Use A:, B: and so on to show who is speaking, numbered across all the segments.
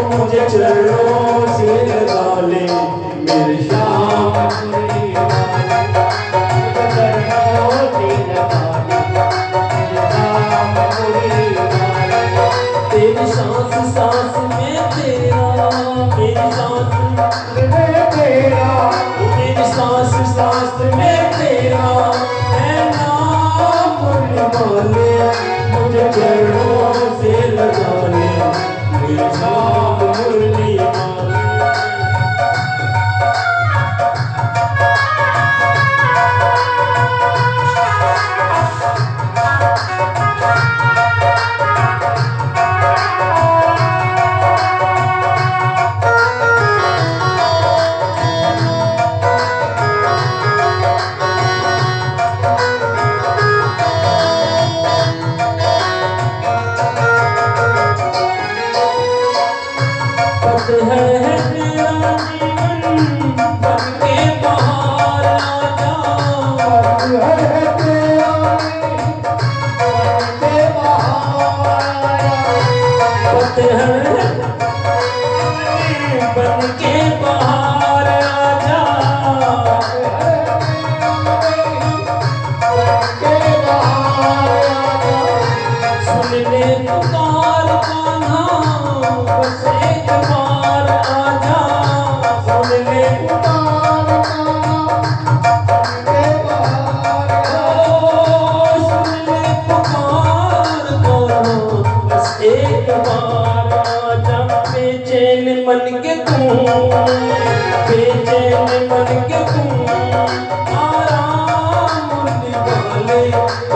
A: मुझे चरणों से लगा ले मेरे श्याम मुरली वाले, मुझे चरणों से लगा ले मेरे श्याम मुरली वाले। तेरी सांस सांस में तेरा, मेरी सांस में तेरा, मेरी सांस सांस में तेरा है नाम मुरली वाले, मुझे चरणों से लगा ले मेरे श्याम मुरली वाले।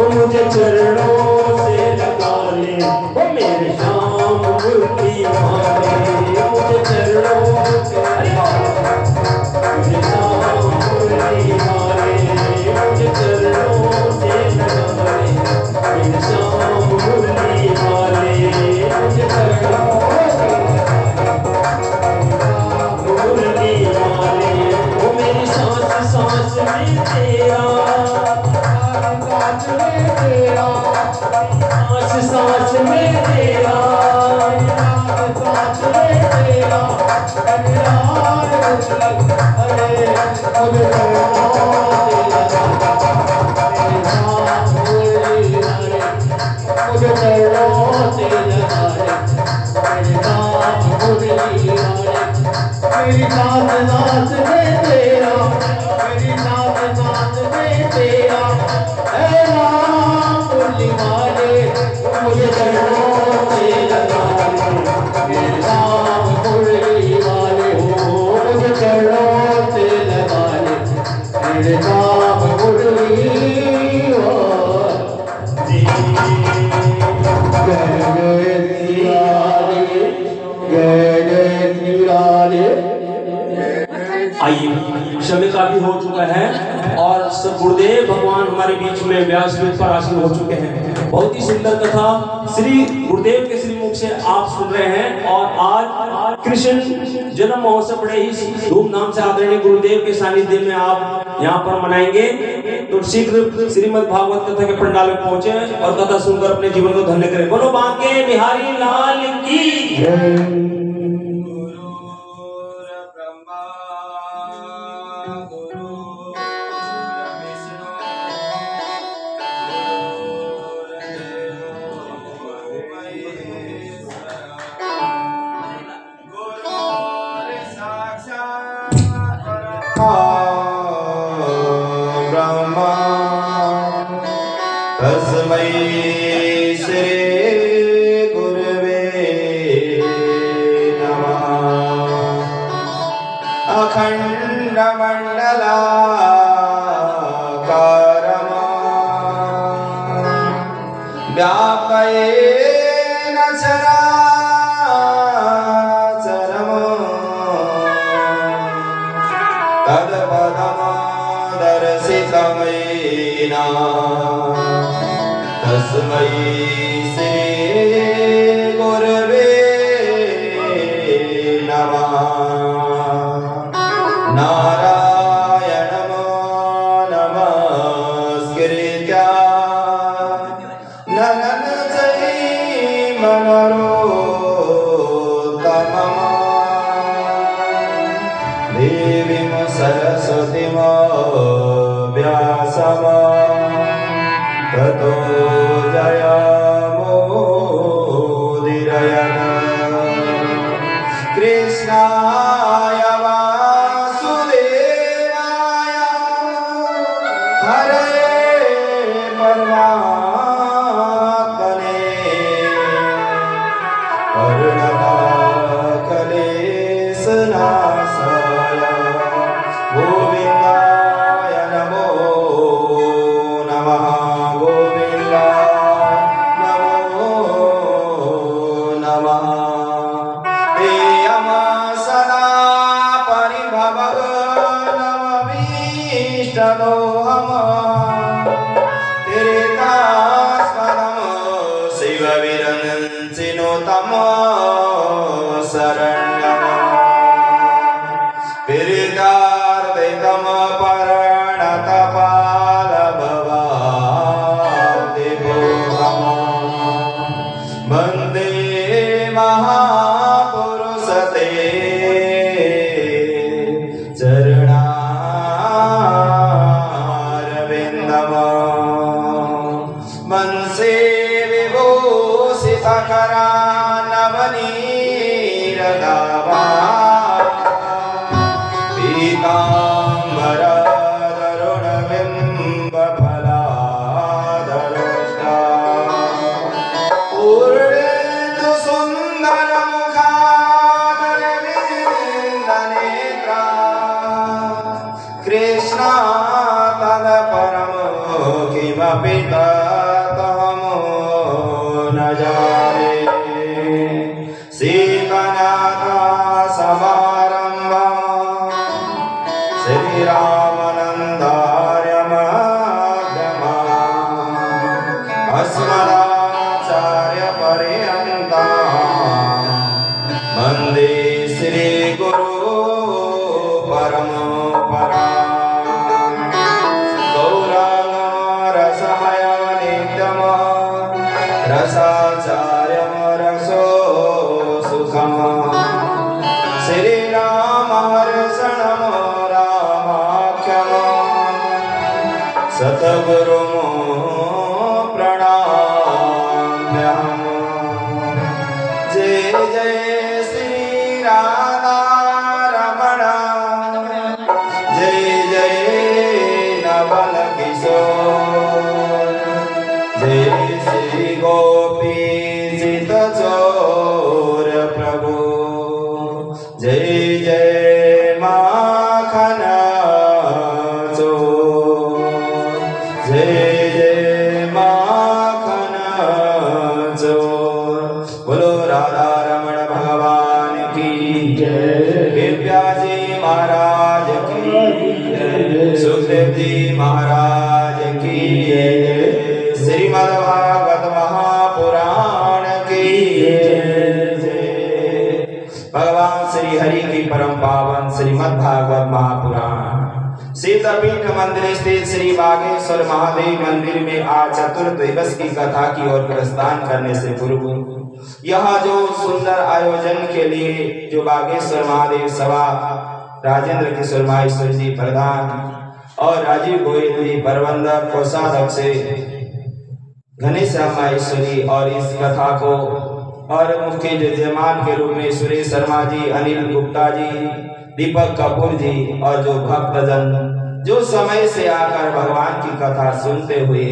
A: मुझे चरणों से लगा ले वो मेरे श्याम मुरली वाले, मुझे चरणों से मेरे श्याम मुरली वाले, मुझे चरणों से लगा ले मेरे श्याम मुरली वाले, मुझे चरणों से मुरली वाले। वो मेरी सांस सांस में तेरा, सांस में तेरा, सांस में तेरा, सांस में तेरा, अरे मुझे चरणों से लगा ले मेरे श्याम मुरली वाले, मेरी सांस सांस में तेरा, मेरी सांस सांस में तेरा है नाम मुरली वाले, मुझे चरणों से लगा ले मेरे श्याम मुरली वाले, हो मुझे चरणों से लगा ले मेरे श्याम मुरली वाले। जय जय श्री राधे, जय जय श्री राधे। आइए समय काफी हो चुका है और सब गुरुदेव भगवान हमारे बीच में व्यासपीठ पर आसीन हो चुके हैं। बहुत ही सुंदर कथा श्री गुरुदेव के श्रीमुख से आप सुन रहे हैं और आज कृष्ण जन्म महोत्सव बड़े ही धूमधाम से आदरणीय गुरुदेव के सानिध्य में आप यहाँ पर मनाएंगे। तो शीघ्र श्रीमद् भागवत कथा के पंडाल में पहुंचे और कथा सुनकर अपने जीवन को धन्य करें। बोलो बांके बिहारी लाल की जय।
B: ब्रह्मा तस्मै श्री गुरवे नमः। अखण्डमण्डलाकारम् व्यापयेन चराचरम् तत्पदम् दर्शितमेन तस्मै श्री गुरवे नमः। नारायणं नमस्कृत्य नरं चैव नरोत्तमम् देवीं सरस्वतीं व्यासं ततो जयमुदीरयत्। कृष्णाय वासुदेवाय हरे परमात्मने करुणाकलेशनाशाय गोविन्दाय नमो नमः। गोविन्दाय नमो नमः। तेयं सदा परिभवः नममीष्टदोहम् तीर्थास्पदं शिवविरञ्चिनो तं शरण्यम्। पीडितार्तितं पर्णतपालभवाब्धिभूतम् वन्दे महापुरुषते चरणारविन्दम्। मनसे विभूषितकरा नवनीरदाभा पीताम्बरतरुणबिम्बफलाधरोष्टा पूर्णेन्दुसुन्दरमुखादरविन्दनेत्रा कृष्णा तदपरं किमपि तत्त्वमो न जाने। सीतनाथसमारम्भम् श्रीरामानन्दार्यमध्यमाम् अस्मदाचार्यपर्यन्ताम् वन्दे श्रीगुरो परमपराम्। गौराङ्गरसमयं नित्यं रसाचार्यं रसो सुखम् श्रीरामहर्षणं रामाख्यम् सतगुरुं प्रणम्यहम्। जय जय श्री राधारमण जय जय नवल किशोर जय श्री गोपी चितचोर प्रभु जय जय माखन चोर जय जय माखन चोर। बोलो राधा रमण भगवान की जय। व्यासजी महाराज की जय। सुखदेव जी महाराज की जय। श्रीमद्भागवत महापुराण की जय। भगवान श्री हरि की परम पावन श्रीमद्भागवत महापुराण सीतापीठ मंदिर स्थित श्री बागेश्वर महादेव मंदिर में आज चतुर्थ दिवस की कथा की ओर प्रस्थान करने से पूर्व यहाँ जो सुंदर आयोजन के लिए जो बागेश्वर महादेव सभा राजेंद्र किशोर माहेश्वर जी प्रधान और राजीव गोयल जी प्रबंधक कोषाध्यक्ष से घनीश्याम माहेश्वरी और इस कथा को और मुख्य जजमान के रूप में सुरेश शर्मा जी, अनिल गुप्ता जी, दीपक कपूर जी और जो भक्तजन जो समय से आकर भगवान की कथा सुनते हुए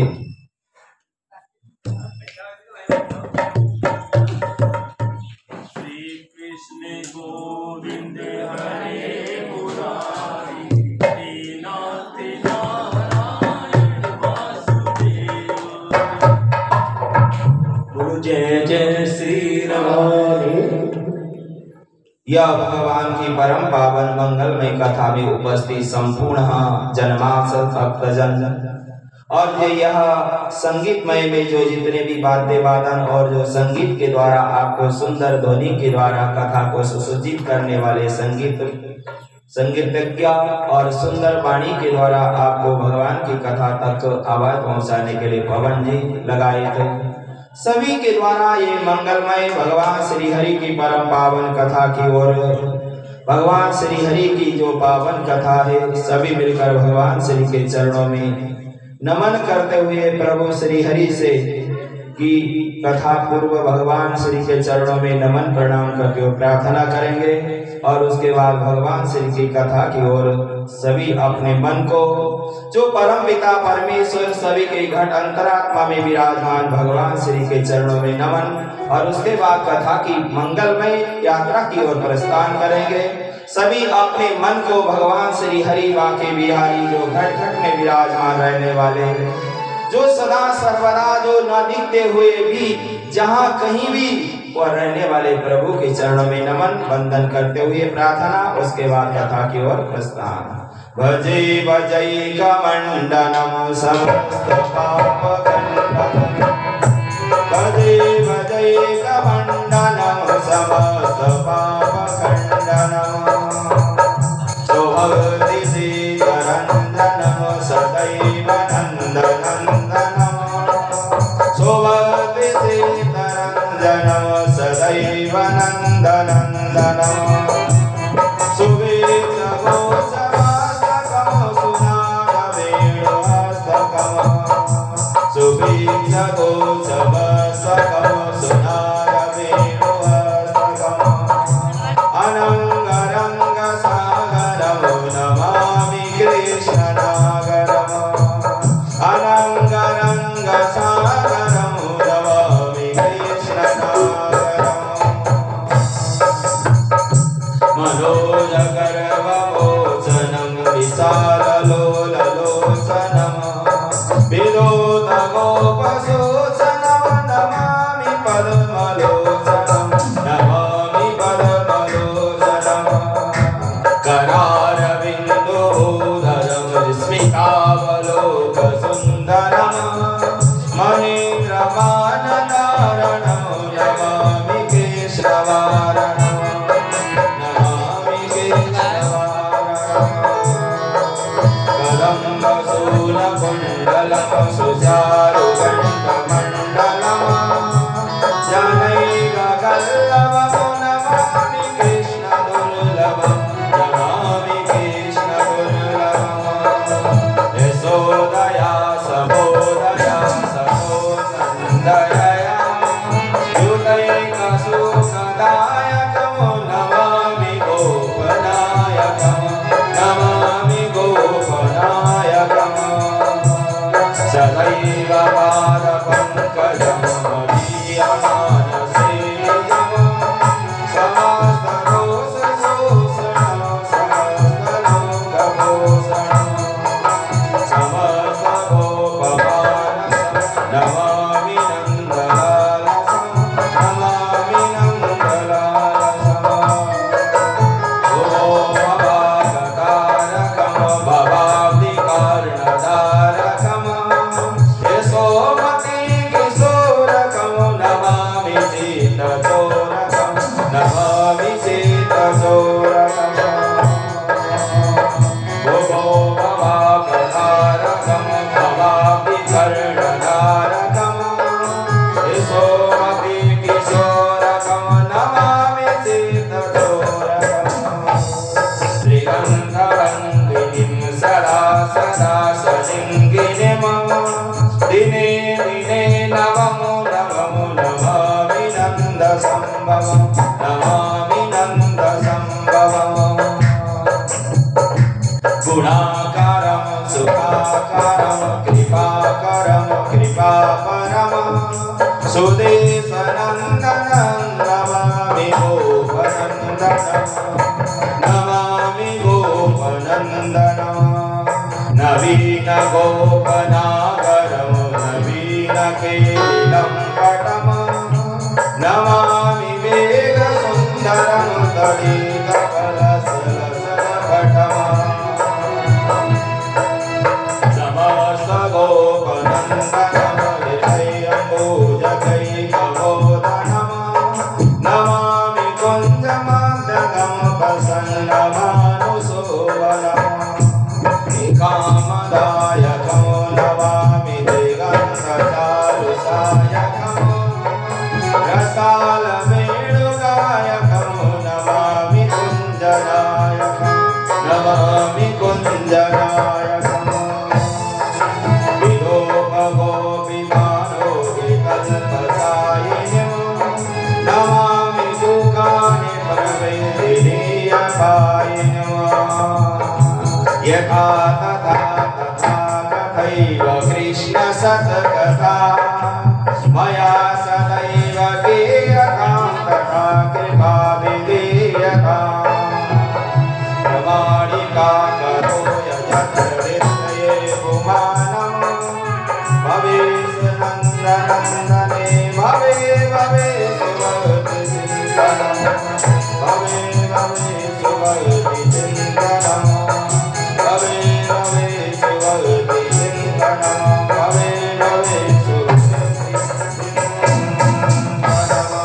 C: श्री कृष्ण गोविंद हरे मुरारी नाथ नारायण वासुदेव।
A: बोलो जय जय श्री राम।
B: यह भगवान की परम पावन मंगलमय कथा में उपस्थित संपूर्ण जनमानस भक्तजन और जो यह संगीतमय में जो जितने भी वाद्य वादन और जो संगीत के द्वारा आपको सुंदर ध्वनि के द्वारा कथा को सुसूचित करने वाले संगीतज्ञ और सुंदर वाणी के द्वारा आपको भगवान की कथा तक आवाज पहुंचाने के लिए पवन जी लगाए थे, सभी के द्वारा ये मंगलमय भगवान श्री हरि की परम पावन कथा की ओर, भगवान श्री हरि की जो पावन कथा है, सभी मिलकर भगवान श्री के चरणों में नमन करते हुए प्रभु श्री हरि से की कथा पूर्व भगवान श्री के चरणों में नमन प्रणाम करके प्रार्थना करेंगे और उसके बाद भगवान श्री की कथा की ओर सभी अपने मन को जो परम पिता परमेश्वर सभी के घट अंतरात्मा में विराजमान भगवान श्री के चरणों में नमन और उसके बाद कथा की मंगलमय यात्रा की ओर प्रस्थान करेंगे। सभी अपने मन को भगवान श्री हरि बाके बिहारी जो घट घट में विराजमान रहने वाले, जो सदा सर्वदा जो न दिखते हुए भी जहाँ कहीं भी वह रहने वाले प्रभु के चरणों में नमन वंदन करते हुए प्रार्थना, उसके बाद कथा की ओर प्रस्थान। भजे भजई कमंडनम समस्त पाप खंडनम, भजे भजई कमंडनम समस्त पाप खंडनम, भक्ति सीतरंदनम सदैव नंदनंदनम, भक्ति सीतरंदनम सदैव नंदनंदनम, सुवीक्षगो समास्तकम सुनाद वेणुहस्तकम, सुवीक्षगो समास्तकम सुनाद वेणुहस्तकम, अनंगरंग सागरम नमामि कृष्णनागरम, अनंगरंग सागरम नमामि कृष्णनागरम, मनोजगर्वमोचनं विशाललोललोचनं, विनोदगोपशोचनं नमामि पद्मलोचनं, नमामि पद्मलोचनं, करारविन्दोदरं स्मितावलोकसुन्दरं, महेन्द्रमाननारणं नमामि केशवारणं, नमामि केशवारणं, कदम्बशूलकुण्डलं सुचारुकण्ठमण्डलं, जनैककल्लवं नमामि कृष्णदुर्लभं, नमामि कृष्णदुर्लभं, यशोदया सबोदया सहोनन्दया, युतैकसुखदायकं नमामि गोपनायकं, नमामि गोपनायकं, सदैव पादपङ्कजं मदीयमानसेयं, समस्तदोषशोषणं समस्तलोकपोषणं, समस्तगोपमानसं नमामि नन्दलालसं, नमामि नन्दलालसं, भवागतारकं भवाब्धिकर्णधारकं, यशोमति किशोरकं नमामि चेतचोरकं, नमामि चेतचोरकं, भवागतारकं भवाब्धिकर्णधारकं, यशोमति किशोरकं नमामि चेतचोरकं, श्रीगन्धवन्दिनीं सदा सदा सलिङ्गिनीं, दिने दिने नमो नमो नमामि नन्दसम्भवं, नमामि नन्दसम्भवं, गुणाकारं सुखाकारं कृपाकरं कृपापरं, सुदेशनन्दनं नमामि गोपनन्दनं, नमामि गोपनन्दनं, नवीन गोपनागरं नवीन केलिलं पटं, नमामि वेगसुन्दरं तडितकलशलसरपटं, समस्त गोपनंदनम हृदय अम्बुजकैकबोधनम नमामि कुञ्जमध्यगं प्रसन्नमानुसुवनम् कामदायकं नमामि दिगन्तचारुसायकं रसालवेणुगायकं नमामि कुञ्जनायकं नमामि कुञ्जनायकं विलोकगोपिमानोगिकल्पसायिनीं नमामि गुकानि परवैरिणीयपायिनीं यथा तथा कथैव कृष्ण सतकथा मया सदैव गीयतां तथा कृपा विधीयताम् प्रमाणिका करो यत्र हृदये पुमानम् भवेश नन्दनन्दने भवे भवे सुभगति चिन्तनम् भवे भवे सुभगति चिन्तनम् भवे भवे सुभगति चिन्तनम् भवे भवे सुभगति चिन्तनम्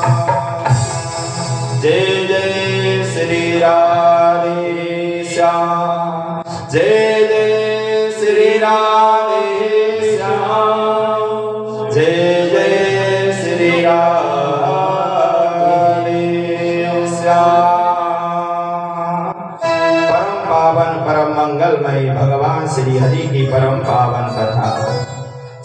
B: जय जय श्री राधे श्याम जय जय श्री राधे श्याम जय जय श्री राधे श्याम। परम पावन परम मंगलमय भगवान श्री हरि की परम पावन कथा।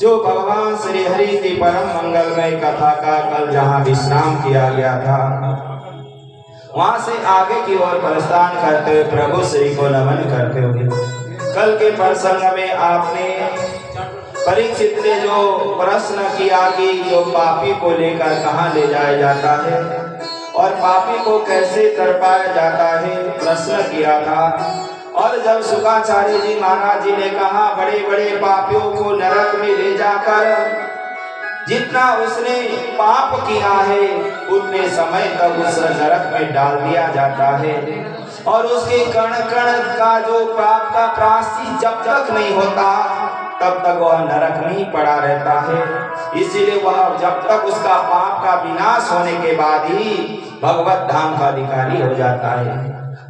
B: जो भगवान श्री हरि की परम मंगलमय कथा का कल जहाँ विश्राम किया गया था, वहां से आगे की ओर प्रस्थान करते हुए प्रभु श्री को नमन करते हुए कल के प्रसंग में आपने परीक्षित ने जो प्रश्न किया कि जो पापी को लेकर कहाँ ले जाया जाता है और पापी को कैसे तड़पाया जाता है, प्रश्न किया था। और जब शुकाचार्य जी महाराज जी ने कहा बड़े बड़े पापियों को नरक में ले जाकर जितना उसने पाप किया है उतने समय तक उस नरक में डाल दिया जाता है और उसके कण कण का जो पाप का प्रायश्चित जब तक नहीं होता तब तक वह नरक में ही पड़ा रहता है। इसीलिए वह जब तक उसका पाप का विनाश होने के बाद ही भगवत धाम का अधिकारी हो जाता है।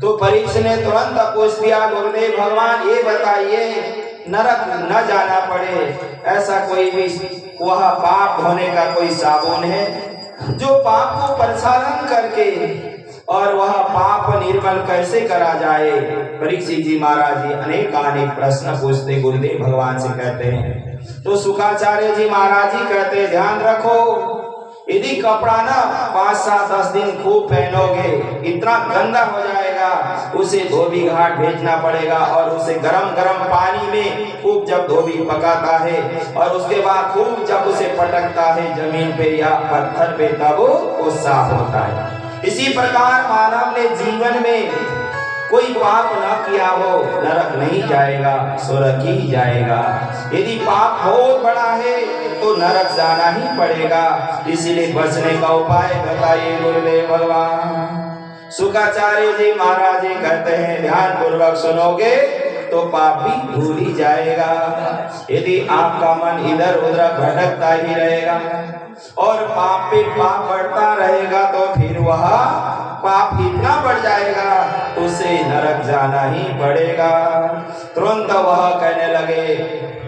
B: तो परीक्षित ने तुरंत पूछ दिया, गुरुदेव भगवान ये बताइए नरक न जाना पड़े ऐसा कोई भी वह पाप होने का कोई साबुन है जो पाप को प्रक्षालन करके और वह पाप निर्मल कैसे करा जाए? परीक्षित जी महाराज जी अनेक प्रश्न पूछते गुरुदेव भगवान से कहते हैं। तो शुकाचार्य जी महाराज जी कहते ध्यान रखो, यदि कपड़ा ना 5-7-10 दिन खूब पहनोगे इतना गंदा हो जाएगा, उसे धोबी घाट भेजना पड़ेगा और उसे गरम गरम पानी में खूब जब धोबी पकाता है और उसके बाद खूब जब उसे पटकता है जमीन पे या पत्थर पे तब वो साफ होता है। इसी प्रकार मानव ने जीवन में कोई पाप न किया हो नरक नहीं जाएगा, स्वर्ग ही जाएगा। यदि पाप बहुत बड़ा है तो नरक जाना ही पड़ेगा। इसीलिए बचने का उपाय बताइए गुरुदेव भगवान। शुकाचार्य जी महाराज जी कहते हैं ध्यान पूर्वक सुनोगे तो पाप भी भूल ही जाएगा। यदि आपका मन इधर उधर भटकता ही रहेगा और पाप पे पाप बढ़ता रहेगा तो फिर वह पाप इतना बढ़ जाएगा उसे नरक जाना ही पड़ेगा। तुरंत वह कहने लगे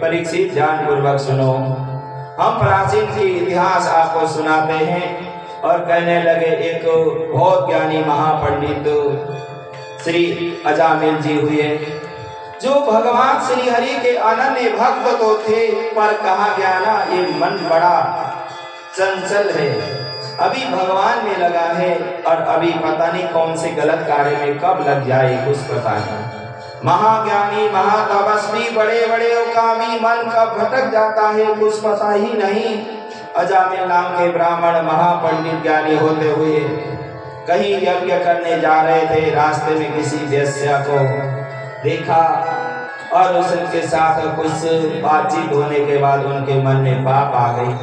B: परीक्षित ध्यान पूर्वक सुनो, हम प्राचीन की इतिहास आपको सुनाते हैं। और कहने लगे एक बहुत ज्ञानी महापंडित श्री अजामिल जी हुए जो भगवान श्री हरि के अनन्य भक्त तो थे पर कहा गया ना ये मन बड़ा चंचल है, अभी भगवान में लगा है और अभी पता नहीं कौन से गलत कार्य में कब लग जाए कुछ पता नहीं। महाज्ञानी महातपस्वी बड़े बड़े कामी मन कब भटक जाता है कुछ पता ही नहीं। अजामिल नाम के ब्राह्मण महापंडित ज्ञानी होते हुए कहीं यज्ञ करने जा रहे थे, रास्ते में किसी वेश्या को देखा और उसके साथ कुछ बातचीत होने के बाद उनके मन में पाप आ गई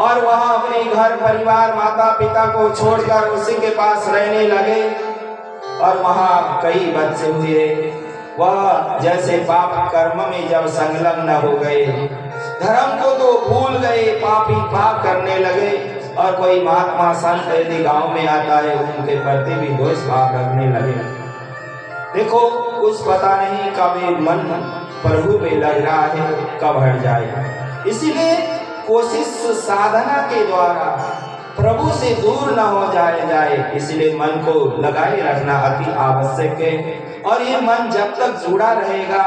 B: और वह अपने घर परिवार माता पिता को छोड़कर उसी के पास रहने लगे और वहाँ कई बच्चे हुए वह जैसे पाप कर्म में जब संलग्न हो गए, धर्म को तो भूल गए, पापी पाप करने लगे, और कोई महात्मा संत यदि गांव में आता है उनके प्रति भी दोष भाव रखने लगे। देखो कुछ पता नहीं कब ये मन प्रभु में लग रहा है, कब हट जाए। इसीलिए कोशिश साधना के द्वारा प्रभु से दूर न हो जाए, इसलिए मन को लगाए रखना अति आवश्यक है। और ये मन जब तक जुड़ा रहेगा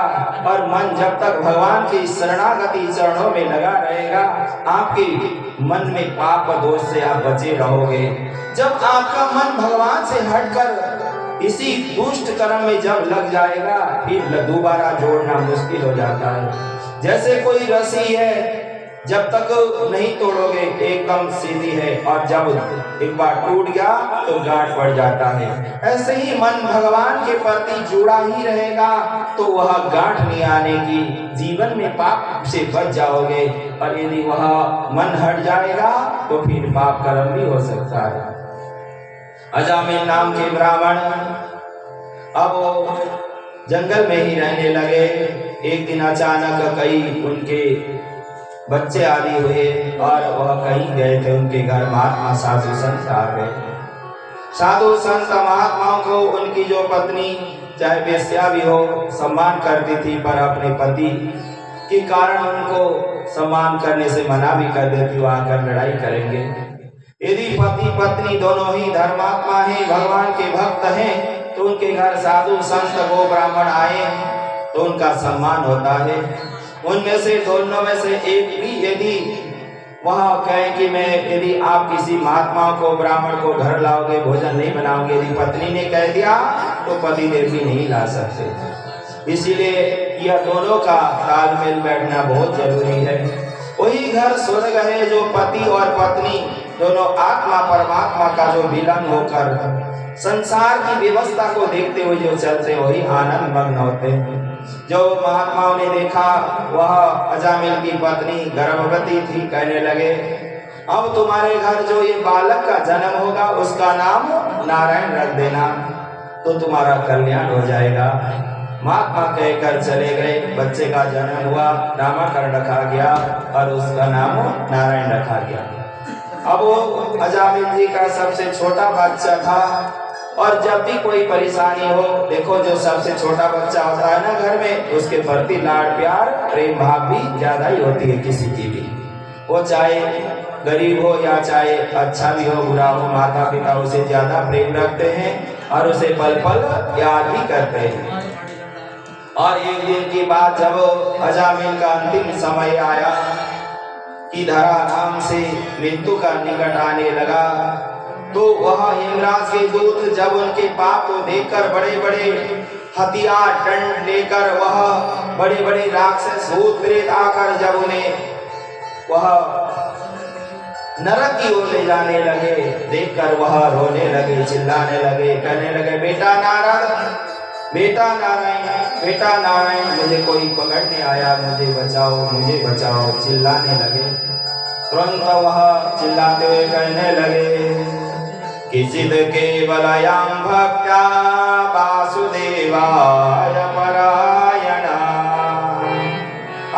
B: और मन जब तक भगवान की शरणागति चरणों में लगा रहेगा, आपके मन में पाप और दोष से आप बचे रहोगे। जब आपका मन भगवान से हटकर इसी दुष्ट कर्म में जब लग जाएगा, फिर दोबारा जोड़ना मुश्किल हो जाता है। जैसे कोई रस्सी है, जब तक नहीं तोड़ोगे एकदम सीधी है, और जब एक बार टूट गया तो गांठ पड़ जाता है। ऐसे ही मन भगवान के प्रति जुड़ा ही रहेगा तो वह गांठ नहीं आने की, जीवन में पाप से बच जाओगे। और यदि वह मन हट जाएगा तो फिर पाप कर्म भी हो सकता है। अजामिल नाम के ब्राह्मण अब जंगल में ही रहने लगे। एक दिन अचानक कई उनके बच्चे आदि हुए और वह कहीं गए थे, उनके घर महात्मा साधु संत आ गए। साधु संत महात्माओं को उनकी जो पत्नी चाहे वेश्या भी हो सम्मान करती थी, पर अपने पति के कारण उनको सम्मान करने से मना भी कर देती, वहां आकर लड़ाई करेंगे। यदि पति पत्नी दोनों ही धर्मात्मा हैं, भगवान के भक्त हैं, तो उनके घर साधु संत गो ब्राह्मण आए तो उनका सम्मान होता है। उनमें से दोनों में से एक भी यदि वह कहे कि मैं यदि आप किसी महात्मा को ब्राह्मण को घर लाओगे, भोजन नहीं बनाओगे, यदि पत्नी ने कह दिया तो पति देव भी नहीं ला सकते। इसीलिए यह दोनों का तालमेल बैठना बहुत जरूरी है। वही घर स्वर्ग है जो पति और पत्नी दोनों आत्मा परमात्मा का जो मिलन होकर संसार की व्यवस्था को देखते हुए जो चलते, वही आनंद मग्न होते हैं। जो महात्माओं ने देखा वह अजामिल की पत्नी गर्भवती थी, कहने लगे अब तुम्हारे घर जो ये बालक का जन्म होगा उसका नाम नारायण रख देना तो तुम्हारा कल्याण हो जाएगा। महात्मा कहकर चले गए, बच्चे का जन्म हुआ, नामकरण रखा गया और उसका नाम नारायण रखा गया। अब वो अजामिल जी का सबसे छोटा बच्चा था, और जब भी कोई परेशानी हो, देखो जो सबसे छोटा बच्चा होता है ना घर में, उसके प्रति लाड प्यार प्रेम भाव भी ज्यादा ही होती है किसी की भी। वो चाहे गरीब हो या चाहे अच्छा भी हो बुरा हो, माता पिता उसे ज्यादा प्रेम रखते हैं और उसे पल पल याद भी करते हैं। और एक दिन की बात, जब अजामिल का अंतिम समय आया कि धरा नाम से मृत्यु का निकट आने लगा, तो वह यमराज के दूत जब उनके पाप को देखकर बड़े बड़े हथियार दंड लेकर वह बड़े बड़े राक्षस भूत प्रेत आकर जब उन्हें वह नरक की ओर ले जाने लगे, देखकर वह रोने लगे, चिल्लाने लगे, कहने लगे बेटा नारायण, बेटा नारायण, बेटा नारायण, मुझे कोई पकड़ने आया, मुझे बचाओ, मुझे बचाओ, चिल्लाने लगे। तुरंत वह चिल्लाते हुए कहने लगे किचिद केवलयां भक्त्या वासुदेवाय परायणा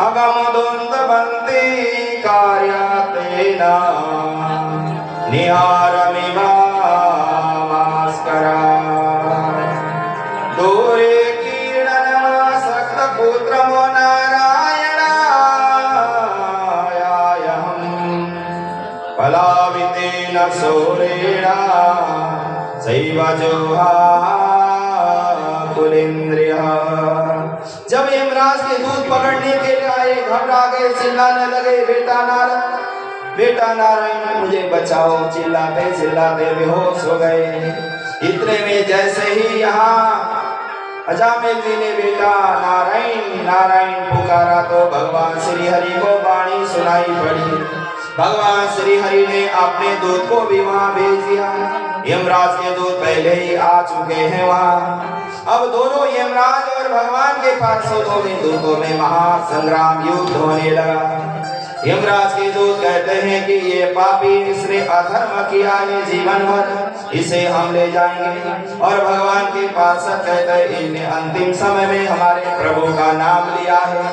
B: अगमदुंद बन्ते कार्यातेना निहारमिवा भास्करा दूरे कीर्णनमासक्त पुत्रमो पलावितेन शौरेणा सैवजोहा कुलेन्द्रियः। जब यमराज के दूत पकड़ने के लिए आए, घबरा गए, चिल्लाने लगे बेटा नारायण, बेटा नारायण, मुझे बचाओ, चिल्लाते चिल्लाते बेहोश हो गए। इतने में जैसे ही यहाँ अजामिल जी ने बेटा नारायण नारायण पुकारा तो भगवान श्री हरि को वाणी सुनाई पड़ी। भगवान श्री हरि ने अपने दूत को भी वहां भेज दिया। यमराज के दूत पहले ही आ चुके हैं वहां। अब दोनों यमराज और भगवान के पार्षदों में दूतों में महासंग्राम युद्ध होने लगा। यमराज के दूत कहते हैं कि ये पापी, इसने अधर्म किया है जीवन भर, इसे हम ले जाएंगे। और भगवान के पार्षद कहते हैं इनने अंतिम समय में हमारे प्रभु का नाम लिया है,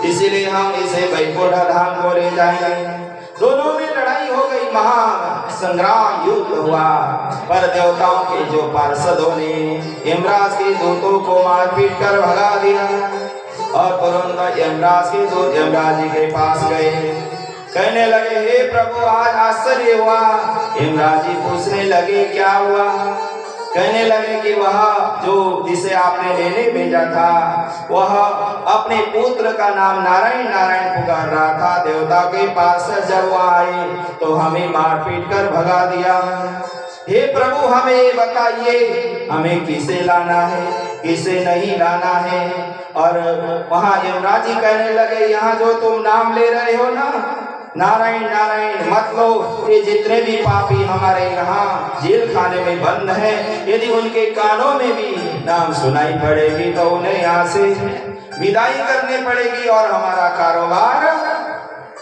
B: इसीलिए हम इसे वैकुंठ धाम को ले जाएंगे। दोनों में लड़ाई हो गई, महान संग्राम युद्ध हुआ, पर देवताओं के जो पार्षदों ने यमराज के दूतों को मारपीट कर भगा दिया। और तुरंत यमराज के दूत यमराज जी के पास गए, कहने लगे हे प्रभु आज आश्चर्य हुआ। यमराज जी पूछने लगे क्या हुआ? कहने लगे कि वह जो जिसे आपने लेने भेजा था वह अपने पुत्र का नाम नारायण नारायण पुकार रहा था। देवता के पास जब वह आए तो हमें मारपीट कर भगा दिया। हे प्रभु हमें बताइए हमें किसे लाना है किसे नहीं लाना है। और वहाँ यमराज जी कहने लगे यहाँ जो तुम नाम ले रहे हो ना नारायण नारायण मत लो, ये जितने भी पापी हमारे यहाँ जेल खाने में बंद है, यदि उनके कानों में भी नाम सुनाई पड़ेगी तो उन्हें यहाँ से विदाई करनी पड़ेगी और हमारा कारोबार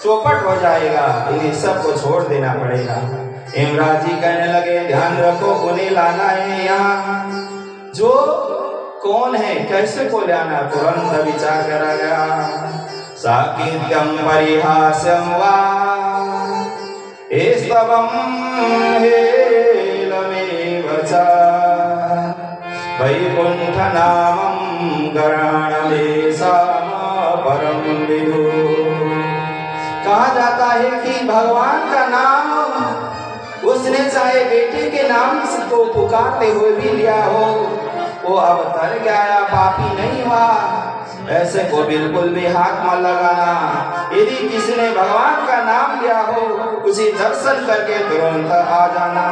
B: चौपट हो जाएगा, इन्हें सबको छोड़ देना पड़ेगा। यमराज जी कहने लगे ध्यान रखो उन्हें लाना है यहाँ। जो कौन है कैसे को लाना, तुरंत विचार करा गया। साकीत्यं परिहास्यं वा स्तवं हेलमेव च वैकुण्ठनामं गराणलेशं परम विदु। कहा जाता है कि भगवान का नाम उसने चाहे बेटे के नाम को पुकारते हुए भी लिया हो, वो अब तर गया, पापी नहीं हुआ। ऐसे को बिल्कुल भी हाथ मत लगाना। यदि किसी ने भगवान का नाम लिया हो उसी दर्शन करके तुरंत आ जाना।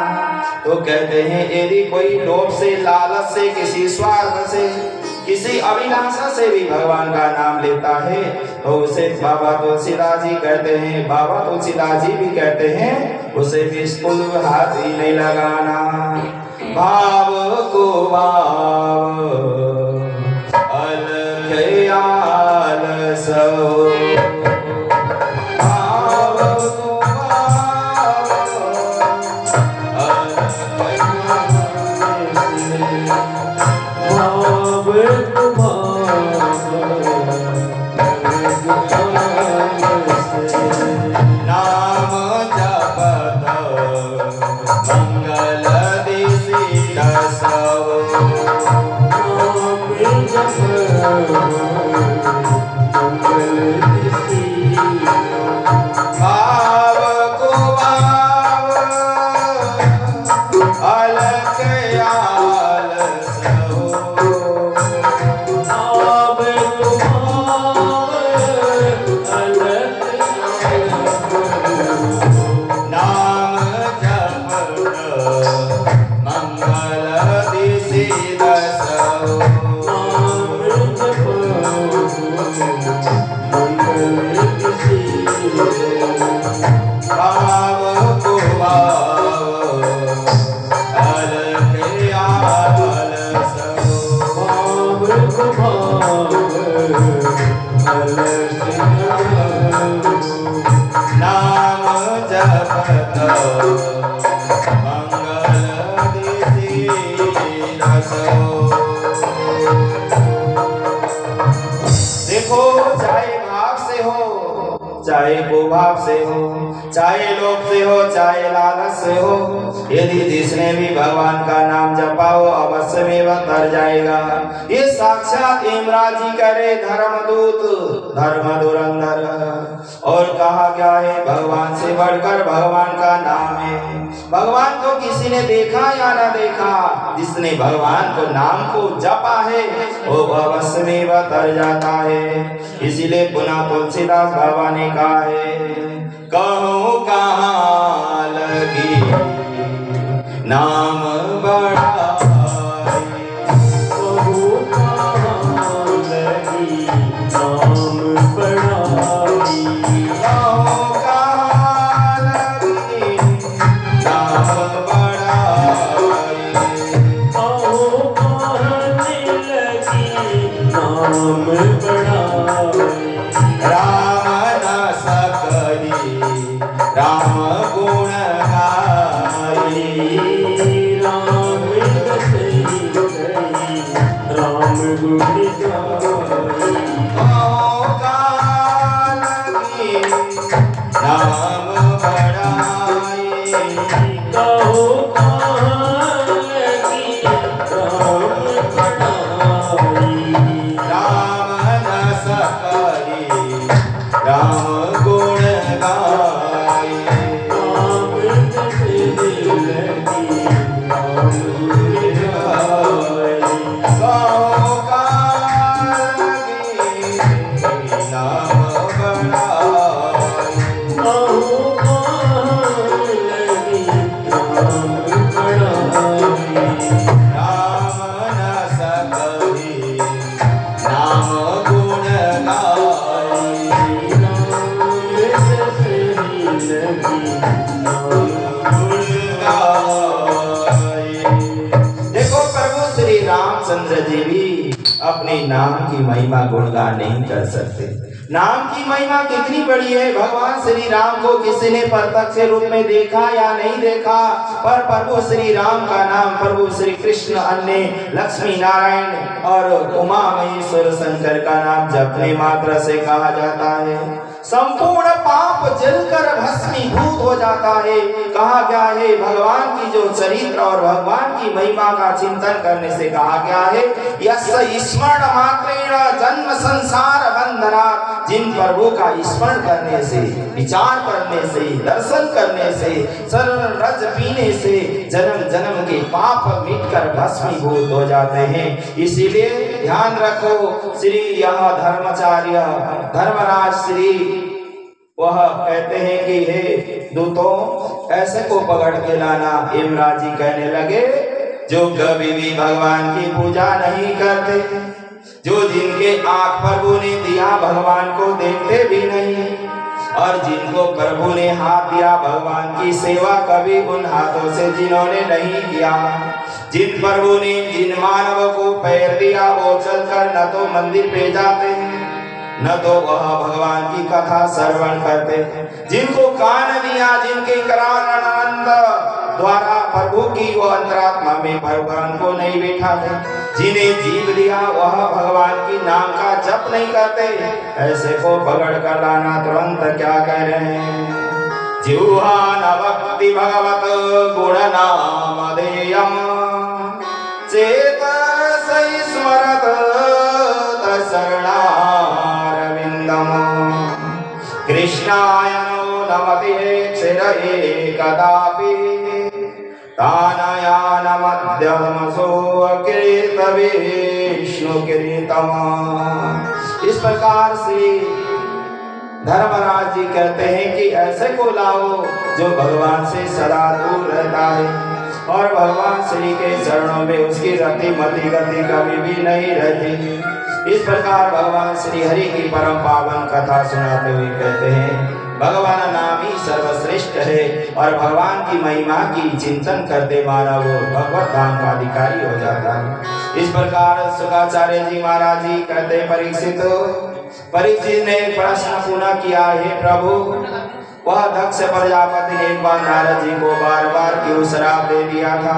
B: तो कहते हैं यदि कोई लोभ से लालच से किसी स्वार्थ से किसी अभिलाषा से भी भगवान का नाम लेता है तो उसे बाबा तुलसीदास जी कहते हैं, बाबा तुलसीदास जी भी कहते हैं उसे बिल्कुल हाथ ही नहीं लगाना। भाव को भाव अलखयाल सो चाहे भूभाव से हो चाहे लोभ से हो चाहे लालच से हो, यदि जिसने भी भगवान का नाम जपा हो अवश्य में वह तर जाएगा। ये साक्षात यमराज जी करे धर्मदूत धर्म धुरंधर। और कहा क्या है भगवान से बढ़कर भगवान का नाम है। भगवान को किसी ने देखा या ना देखा, जिसने भगवान को नाम को जपा है वो अवश्य में वह तर जाता है। इसीलिए पुनः तुलसीदास बाबा ने कहा है कहूँ कहाँ लगी नाम बड़ा राम न सकहि नाम की महिमा गुणगान नहीं कर सकते। नाम की महिमा कितनी बड़ी है। भगवान श्री राम को किसी ने प्रत्यक्ष रूप में देखा या नहीं देखा, पर प्रभु श्री राम का नाम, प्रभु श्री कृष्ण, अन्य लक्ष्मी नारायण और उमा महेश्वर शंकर का नाम जपने मात्र से कहा जाता है संपूर्ण पाप जलकर भस्मीभूत हो जाता है। कहा गया है भगवान की जो चरित्र और भगवान की महिमा का चिंतन करने से कहा गया है यस्य स्मरण मात्रेण जन्म संसार बंधना। जिन प्रभु का स्मरण करने से, विचार करने से, दर्शन करने से, सरल रज पीने से जन्म जन्म के पाप मिटकर भस्मीभूत हो जाते हैं। इसीलिए ध्यान रखो, श्री यह धर्माचार्य धर्मराज श्री वह कहते हैं कि हे दूतों ऐसे को पकड़ के लाना। यमराज जी कहने लगे जो कभी भी भगवान की पूजा नहीं करते, जो जिनके आंख प्रभु ने दिया भगवान को देखते भी नहीं, और जिनको प्रभु ने हाथ दिया भगवान की सेवा कभी उन हाथों से जिन्होंने नहीं किया, जिन प्रभु ने जिन मानव को पैर दिया वो चलकर न तो मंदिर पे जाते हैं न तो वह भगवान की कथा श्रवण करते, जिनको कान दिया, जिनके कानानंद द्वारा प्रभु की वो अंतरात्मा में भगवान को नहीं बैठाते, जिन्हें जीव दिया वह भगवान की नाम का जप नहीं करते, ऐसे को पकड़ कर लाना। तुरंत क्या कह रहे हैं जिह्वा न भक्ति भगवत गुण नाम देयम चेत सै स्मरत शरणारविंदम कृष्णाय नो नमते क्षिरये कदापि तानयान मध्यमसो अकृत विष्णु कीर्तम। इस प्रकार से धर्मराज जी कहते हैं कि ऐसे को लाओ जो भगवान से सदा दूर रहता है और भगवान श्री के चरणों में उसकी रति मति गति कभी भी नहीं रहती। इस प्रकार भगवान श्री हरि की परम पावन कथा सुनाते हुए कहते हैं भगवान नाम ही सर्वश्रेष्ठ है और भगवान की महिमा की चिंतन करते मानव भगवत धाम का अधिकारी हो जाता है। इस प्रकार शुक्राचार्य जी महाराज जी कहते परीक्षित ने प्रश्न पुनः किया है प्रभु वह दक्ष प्रजापति ने एक बार नारद जी को बार बार क्यों श्राप दे दिया था।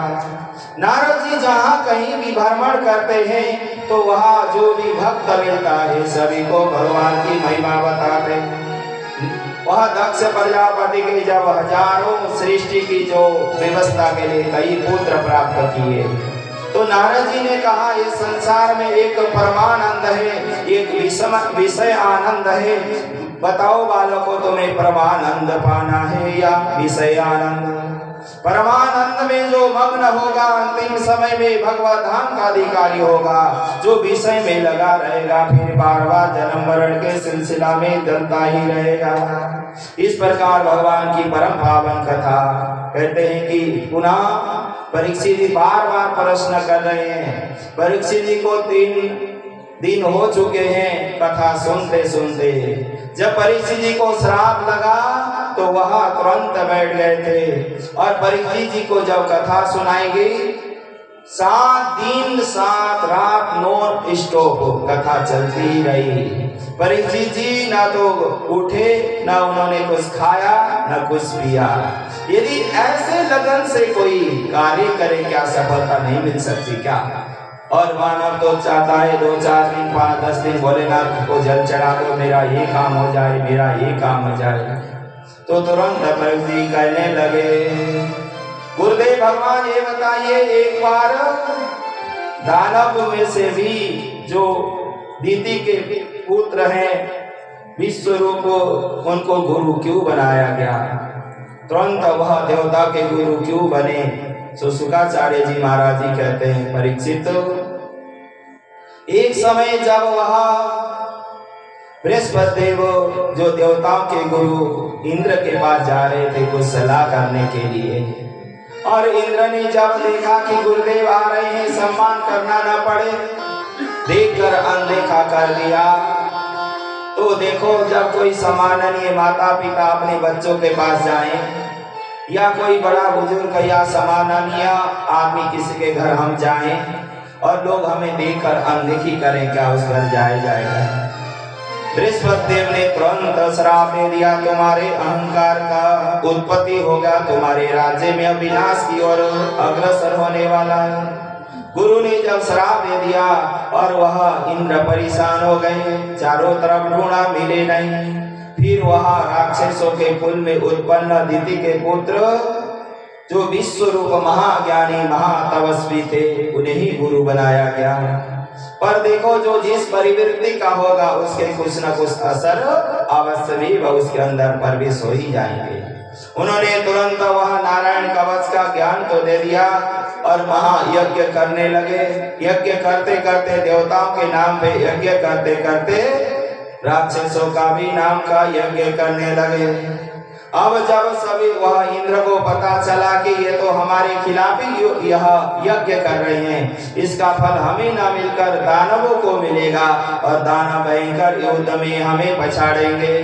B: नारद जी जहाँ कहीं भी भ्रमण करते हैं तो वहाँ जो भी भक्त मिलता है सभी को भगवान की महिमा बताते। वह दक्ष प्रजापति के जब हजारों सृष्टि की जो व्यवस्था के लिए कई पुत्र प्राप्त किए तो नारद जी ने कहा इस संसार में एक परमानंद है, एक विषय आनंद है। बताओ बालकों तुम्हें परमानंद पाना है या विषय आनंद। परमानंद में जो मग्न होगा अंतिम समय में भगवत धाम का अधिकारी होगा, जो विषय में लगा रहेगा फिर बार बार जन्म मरण के सिलसिला में चलता ही रहेगा। इस प्रकार भगवान की परम पावन कथा कहते हैं कि पुनः परीक्षित जी बार बार प्रश्न कर रहे हैं। परीक्षित जी को 3 दिन हो चुके हैं कथा सुनते सुनते। जब परीक्षित जी को श्राप लगा तो वह तुरंत बैठ गए थे और परीक्षित जी को जब कथा सुनाई गई 7 दिन 7 रात नॉन स्टॉप कथा चलती ही रही। परीक्षित जी ना तो उठे ना उन्होंने कुछ खाया ना कुछ पिया। यदि ऐसे लगन से कोई कार्य करे क्या सफलता नहीं मिल सकती क्या। और मानव तो चाहता है 2-4 दिन 5-10 दिन भोलेनाथ को जल चढ़ा दो, मेरा ये काम हो जाए, मेरा ये काम हो जाए। तो तुरंत परीक्षित जी कहने लगे गुरुदेव भगवान ये बताइए एक बार दानव में से भी जो दीति के पुत्र हैं विश्वरूप उनको गुरु क्यों बनाया गया, तुरंत वह देवता के गुरु क्यों बने। तो शुक्राचार्य जी महाराज जी कहते हैं परीक्षित एक समय जब वह बृहस्पति देव जो देवताओं के गुरु इंद्र के पास जा रहे थे कुछ सलाह करने के लिए, और इंद्र ने जब देखा कि गुरुदेव आ रहे हैं सम्मान करना न पड़े, देखकर अनदेखा कर दिया। तो देखो जब कोई सम्माननीय माता पिता अपने बच्चों के पास जाएं या कोई बड़ा बुजुर्ग या सम्माननीय आदमी किसी के घर हम जाएं और लोग हमें देखकर अनदेखी करें, क्या उस घर जाया जाएगा? बृहस्पति देव ने तुरंत श्राप दे दिया, तुम्हारे अहंकार का उत्पत्ति होगा, तुम्हारे राज्य में अविनाश की ओर अग्रसर होने वाला है। गुरु ने जब श्राप दे दिया और वह इंद्र परेशान हो गए, चारों तरफ ढूंढा मिले नहीं। फिर वह राक्षसों के कुल में उत्पन्न दिति के पुत्र जो विश्व रूप महाज्ञानी महातपस्वी थे, उन्हें ही गुरु बनाया गया। पर देखो, जो जिस परिवृत्ति का होगा उसके कुछ न कुछ असर अवश्य भी उसके अंदर प्रवेश हो ही जाएंगे। उन्होंने तुरंत वह नारायण कवच का ज्ञान तो दे दिया और महायज्ञ करने लगे। यज्ञ करते करते देवताओं के नाम पे यज्ञ करते करते राक्षसों का भी नाम का यज्ञ करने लगे। अब जब सभी वह इंद्र को पता चला कि ये तो हमारे खिलाफ ही यह यज्ञ कर रहे हैं, इसका फल हमें न मिलकर दानवों को मिलेगा और दानव भयंकर युद्ध में हमें पछाड़ेंगे।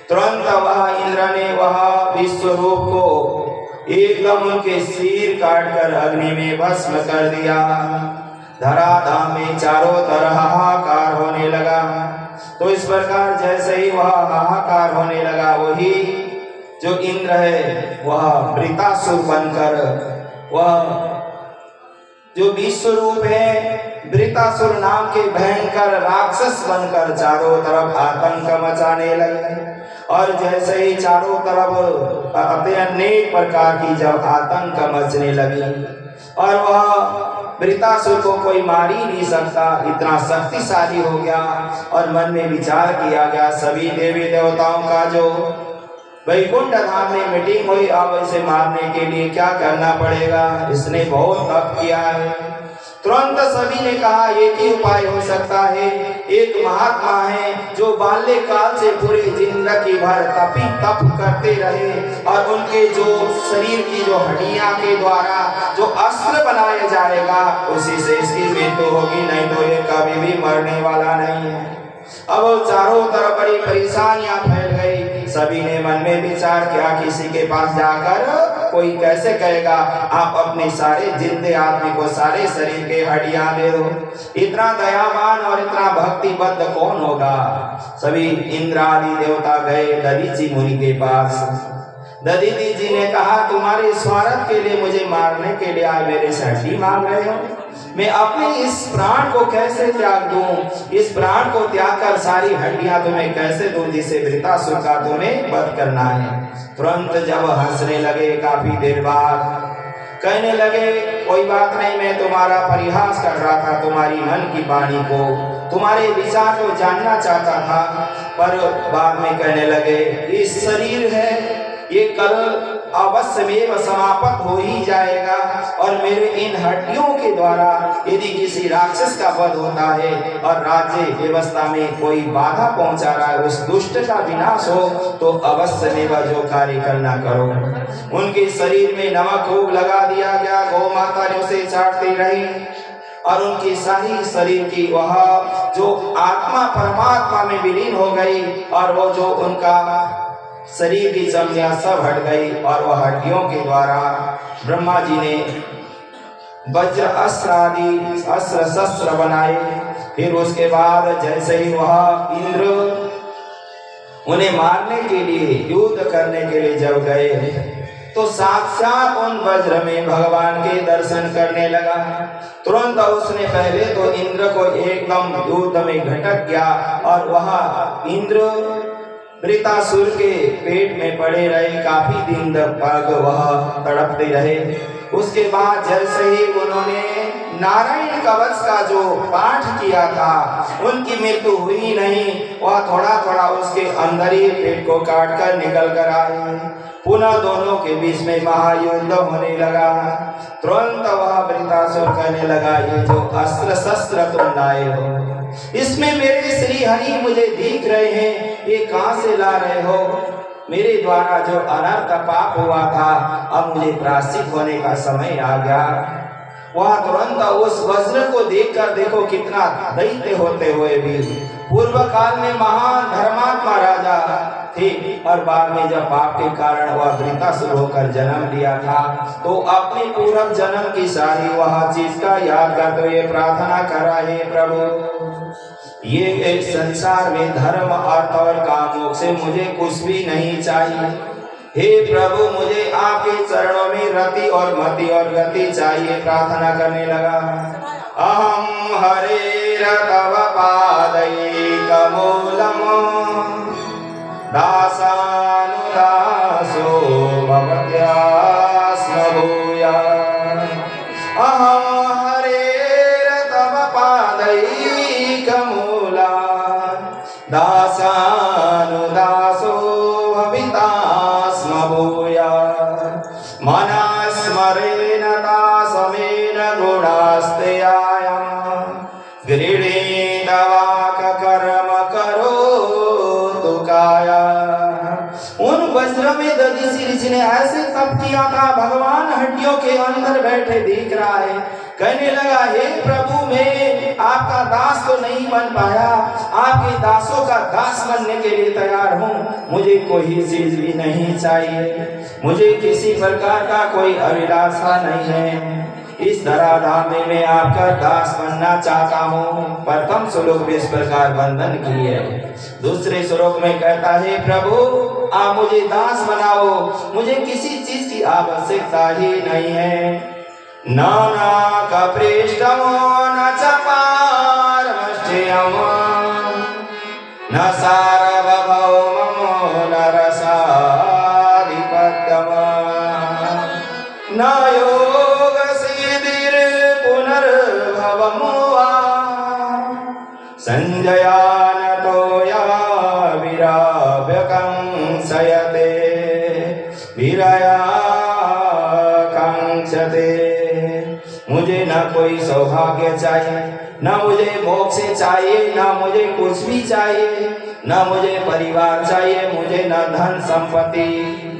B: तुरंत वह इंद्र ने वह विश्व रूप को एकदम उनके सिर काटकर अग्नि में भस्म कर दिया। धराधाम में चारों तरह हाहाकार होने लगा। तो इस प्रकार जैसे ही वह हाहाकार होने लगा, वही जो इंद्र है वह वृतासुर बनकर, वह जो विश्व रूप है वृतासुर नाम के भयंकर राक्षस बनकर चारों तरफ आतंक मचाने लगे। और जैसे ही चारों तरफ अनेक प्रकार की जब आतंक मचने लगी और वह वृतासुर को कोई मार ही नहीं सकता, इतना शक्तिशाली हो गया। और मन में विचार किया गया, सभी देवी देवताओं का जो वैकुंठ धाम में मीटिंग हुई, अब इसे मारने के लिए क्या करना पड़ेगा? इसने बहुत तप किया है। तुरंत सभी ने कहा एक ही उपाय हो सकता है। एक महात्मा है जो बाल्यकाल से पूरे जिंदगी भर तप करते रहे और उनके जो शरीर की जो हड्डियां के द्वारा जो अस्त्र बनाया जाएगा, उसी से इसकी मृत्यु होगी, नहीं तो ये कभी भी मरने वाला नहीं है। अब चारों तरफ बड़ी परेशानियां फैल गई। सभी ने मन में विचार किया, किसी के पास जाकर कोई कैसे कहेगा आप अपने सारे जिंदे आदमी को सारे शरीर के हड्डियां दे दो? इतना दयावान और इतना भक्तिबद्ध कौन होगा? सभी इंद्र आदि देवता गए दधीचि मुनि के पास। दधीचि जी ने कहा, तुम्हारे स्वार्थ के लिए मुझे मारने के लिए आए, मेरे से हड्डी मांग रहे हो? मैं अपने इस प्राण को कैसे त्याग दूं? इस प्राण को त्याग कर सारी हड्डियां तुम्हें कैसे दूं, जिसे वृतासुर का तुम्हें वध करना है? तुरंत जब हंसने लगे, काफी देर बाद कहने लगे, कोई बात नहीं, मैं तुम्हारा परिहास कर रहा था, तुम्हारी मन की वाणी को, तुम्हारे विचार को जानना चाहता था। पर बाद में कहने लगे, इस शरीर है ये कल अवश्य में समाप्त हो ही जाएगा और मेरे इन हड्डियों के द्वारा यदि किसी राक्षस का वध होता है और राज्य व्यवस्था में कोई बाधा पहुंचा रहा है, उस दुष्ट का विनाश हो, तो अवश्य में वह जो कार्य करना करो। उनके शरीर में नमक खूब लगा दिया गया, गौ माता ने उसे चाटती रही और उनकी सारी शरीर की वह जो आत्मा परमात्मा में विलीन हो गई और वो जो उनका शरीर की चमड़ियां सब हट गई और वह हड्डियों के द्वारा ब्रह्मा जी ने वज्र अस्त्र आदि अस्त्र शस्त्र बनाए। फिर उसके बाद जैसे ही वह इंद्र उन्हें मारने के लिए युद्ध करने के लिए जब गए, तो साक्षात उन वज्र में भगवान के दर्शन करने लगा। तुरंत उसने पहले तो इंद्र को एकदम युद्ध में घटक गया और वह इंद्र वृतासुर के पेट में पड़े रहे, काफी दिन तक वह तड़पते रहे। उसके बाद जैसे ही उन्होंने नारायण कवच का जो पाठ किया था, उनकी मृत्यु हुई नहीं, वह थोड़ा थोड़ा उसके अंदर ही पेट को काट कर निकल कर आए। पुनः दोनों के बीच में महायुद्ध होने लगा। तुरंत वह वृतासुर कहने लगा, ये जो अस्त्र शस्त्र तुम लाए हो, इसमें मेरे श्री हरि मुझे दिख रहे हैं, ये कहां से ला रहे हो? मेरे द्वारा जो अनर्थ पाप हुआ था, अब मुझे प्रायश्चित होने का समय आ गया। वह तुरंत उस वज्र को देखकर, देखो कितना दैत्य होते हुए भी पूर्व काल में महान धर्मात्मा राजा थे और बाद में जब पाप के कारण वह वृद्धासुर होकर जन्म लिया था, तो अपने पूर्व जन्म की सारी वह चीज का याद करते हुए प्रार्थना करा, हे प्रभु ये संसार में धर्म अर्थ और कामों से मुझे कुछ भी नहीं चाहिए। हे प्रभु मुझे आपके चरणों में रति और मति और गति चाहिए। प्रार्थना करने लगा, अहम हरे तव पादैकमूलम दासानुदासो भवत्यास्म भूयात्। अहम हरे तव पादैकमूलात् दासानुदासो भवितास्म भूयात्। मनस्मरेण दासमेन गुणास्तेयाय गृहीतवाक कर्म करोतु काया। उन वज्र में दधी ऋषि ने ऐसे तप किया था, भगवान हड्डियों के अंदर बैठे दिख रहा है। कहने लगा, हे प्रभु मैं आपका दास तो नहीं बन पाया, आपके दासों का दास बनने के लिए तैयार हूँ। मुझे कोई चीज भी नहीं चाहिए, मुझे किसी प्रकार का कोई अभिलाषा नहीं है। इस धराधाम में मैं आपका दास बनना चाहता हूँ। प्रथम श्लोक में इस प्रकार वंदन की है। दूसरे श्लोक में कहता है, प्रभु आप मुझे दास बनाओ, मुझे किसी चीज की आवश्यकता ही नहीं है। न कपृष्ठमो न च पारमष्ठ्यम न सार्वभौमो न रसाधिपत्यम न योग सिद्धिर पुनर्भवमो वा संजयानतोया विराव्यकंसयते विरया कांक्षते। मुझे न कोई सौभाग्य चाहिए, न मुझे मोक्ष चाहिए, न मुझे कुछ भी चाहिए, न मुझे परिवार चाहिए, मुझे न धन संपत्ति।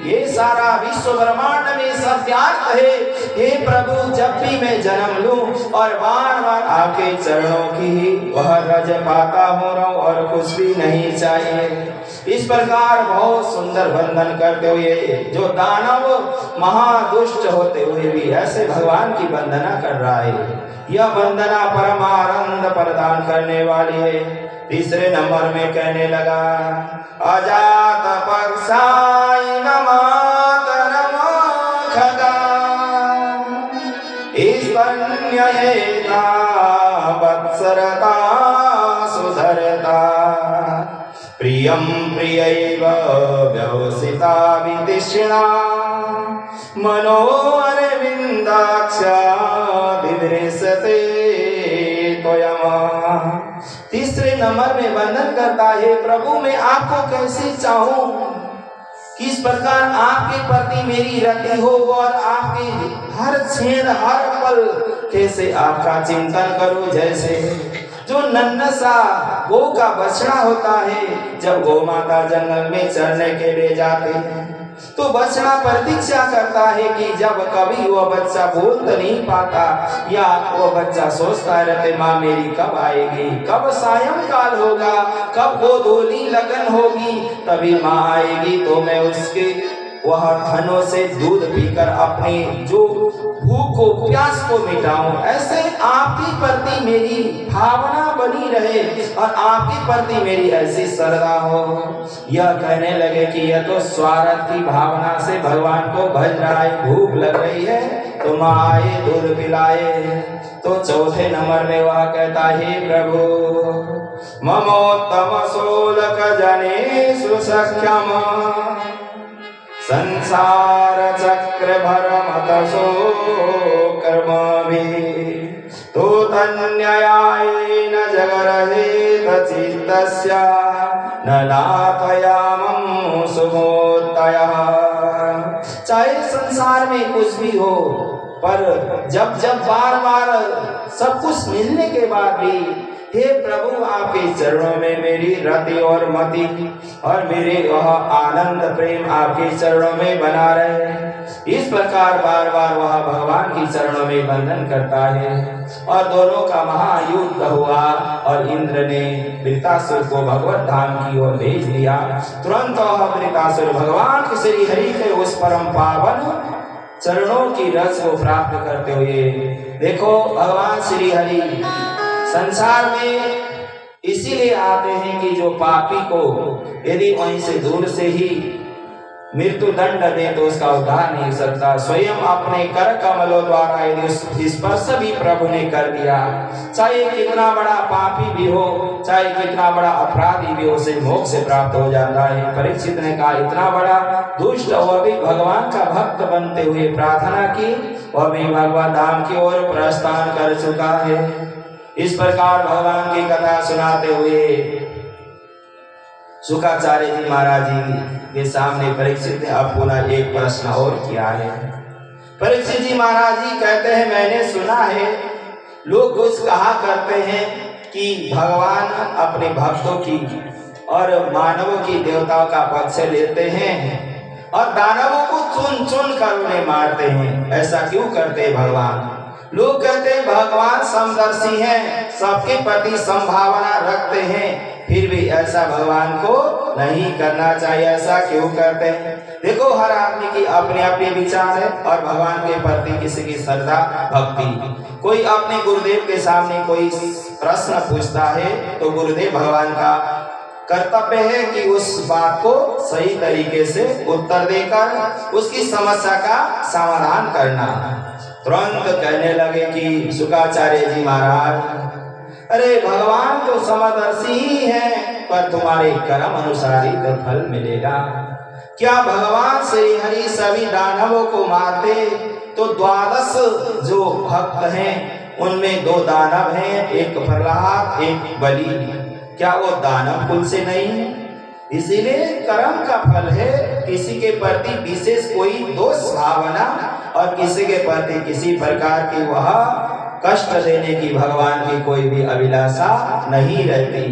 B: ये सारा विश्व ब्रह्मांड में सब व्यर्थ है। हे प्रभु जब भी मैं जन्म लूं और बार बार आपके चरणों की वह रज पाता हो रहा हूं और कुछ भी नहीं चाहिए। इस प्रकार बहुत सुंदर वंदन करते हुए जो दानव महादुष्ट होते हुए भी ऐसे भगवान की वंदना कर रहा है। यह वंदना परमानंद प्रदान करने वाली है। तीसरे नंबर में कहने लगा, अजात पक्षाय मातरम खगा स्तन्ययेता वत्सरता सुधरता प्रियं प्रियैव व्यवसिता वितृष्णा मनो अरविंदाक्षा विदृश्यते त्वयम्। तीसरे नंबर में वंदन करता है, प्रभु मैं आपको कैसे चाहूं, किस प्रकार आपके प्रति मेरी रति हो और आपके हर क्षण हर पल कैसे आपका चिंतन करूं। जैसे जो नन्हा सा गौ का बछड़ा होता है, जब गौ माता जंगल में चरने के लिए जाते हैं तो बछड़ा प्रतीक्षा करता है कि जब कभी वह बच्चा बोल तो नहीं पाता, या वो बच्चा सोचता रहते माँ मेरी कब आएगी, कब सायंकाल होगा, कब गोधूली लगन होगी, तभी माँ आएगी तो मैं उसके वह थनों से दूध पीकर अपनी जो भूख को प्यास को मिटाऊं। ऐसे आपकी प्रति मेरी भावना बनी रहे और आपकी प्रति मेरी ऐसी श्रद्धा हो। यह कहने लगे कि यह तो स्वार्थ की भावना से भगवान को भज रहा है, भूख लग रही है तो माँ आए दूध पिलाए। तो चौथे नंबर में वह कहता है, प्रभु ममोत्तम सोलक जनेषु सख्यम संसार चक्र भरमतसो कर्मभिः तो तन्ययायेन जगरहेत चित्तस्य न लापयामं सुमोत्तयः। चाहे संसार में कुछ भी हो, पर जब जब बार बार सब कुछ मिलने के बाद भी हे प्रभु, आपके चरणों में मेरी रति और मति और मेरे वह आनंद प्रेम आपके चरणों में बना रहे। इस प्रकार बार बार वह भगवान की चरणों में वंदन करता है और दोनों का महायुद्ध हुआ और इंद्र ने वृत्तासुर को भगवत धाम की ओर भेज दिया। तुरंत वह वृत्तासुर भगवान श्री हरि के उस परम पावन चरणों की रस को प्राप्त करते हुए, देखो भगवान श्री हरि संसार में इसीलिए आते हैं कि जो पापी को यदि वहीं से दूर से ही मृत्यु दंड दे तो उसका उद्धार नहीं सकता। स्वयं अपने कर कमलों द्वारा यदि स्पर्श भी प्रभु ने कर दिया, चाहे कितना बड़ा पापी भी हो, चाहे कितना बड़ा अपराधी भी हो, उसे मोक्ष से प्राप्त हो जाता है। परीक्षित ने कहा, इतना बड़ा दुष्ट वह भी भगवान का भक्त बनते हुए प्रार्थना की, वह भी भगवान धाम की ओर प्रस्थान कर चुका है। इस प्रकार भगवान की कथा सुनाते हुए शुकाचार्य जी महाराज जी के सामने परीक्षित ने अब पुनः एक प्रश्न और किया है। परीक्षित जी महाराज जी कहते हैं, मैंने सुना है लोग कुछ कहा करते हैं कि भगवान अपने भक्तों की और मानवों की देवताओं का पक्ष लेते हैं और दानवों को चुन चुन कर उन्हें मारते हैं। ऐसा क्यों करते हैं भगवान? लोग कहते हैं भगवान समदर्शी हैं, सबके प्रति संभावना रखते हैं, फिर भी ऐसा भगवान को नहीं करना चाहिए। ऐसा क्यों करते हैं? देखो, हर आदमी की अपने अपने विचार है और भगवान के प्रति किसी की श्रद्धा भक्ति। कोई अपने गुरुदेव के सामने कोई प्रश्न पूछता है तो गुरुदेव भगवान का कर्तव्य है कि उस बात को सही तरीके से उत्तर देकर उसकी समस्या का समाधान करना। तुरंत कहने लगे कि शुकाचार्य जी महाराज, अरे भगवान तो समदर्शी ही है, पर तुम्हारे कर्म अनुसार ही तो फल मिलेगा। क्या भगवान श्री हरि सभी दानवों को मारते तो 12 जो भक्त हैं उनमें 2 दानव हैं, एक प्रहलाद एक बलि। क्या वो दानव कुल से नहीं है? इसीलिए कर्म का फल है किसी के प्रति विशेष कोई दोष भावना और किसी के प्रति किसी प्रकार की वह कष्ट देने की भगवान की कोई भी अभिलाषा नहीं रहती।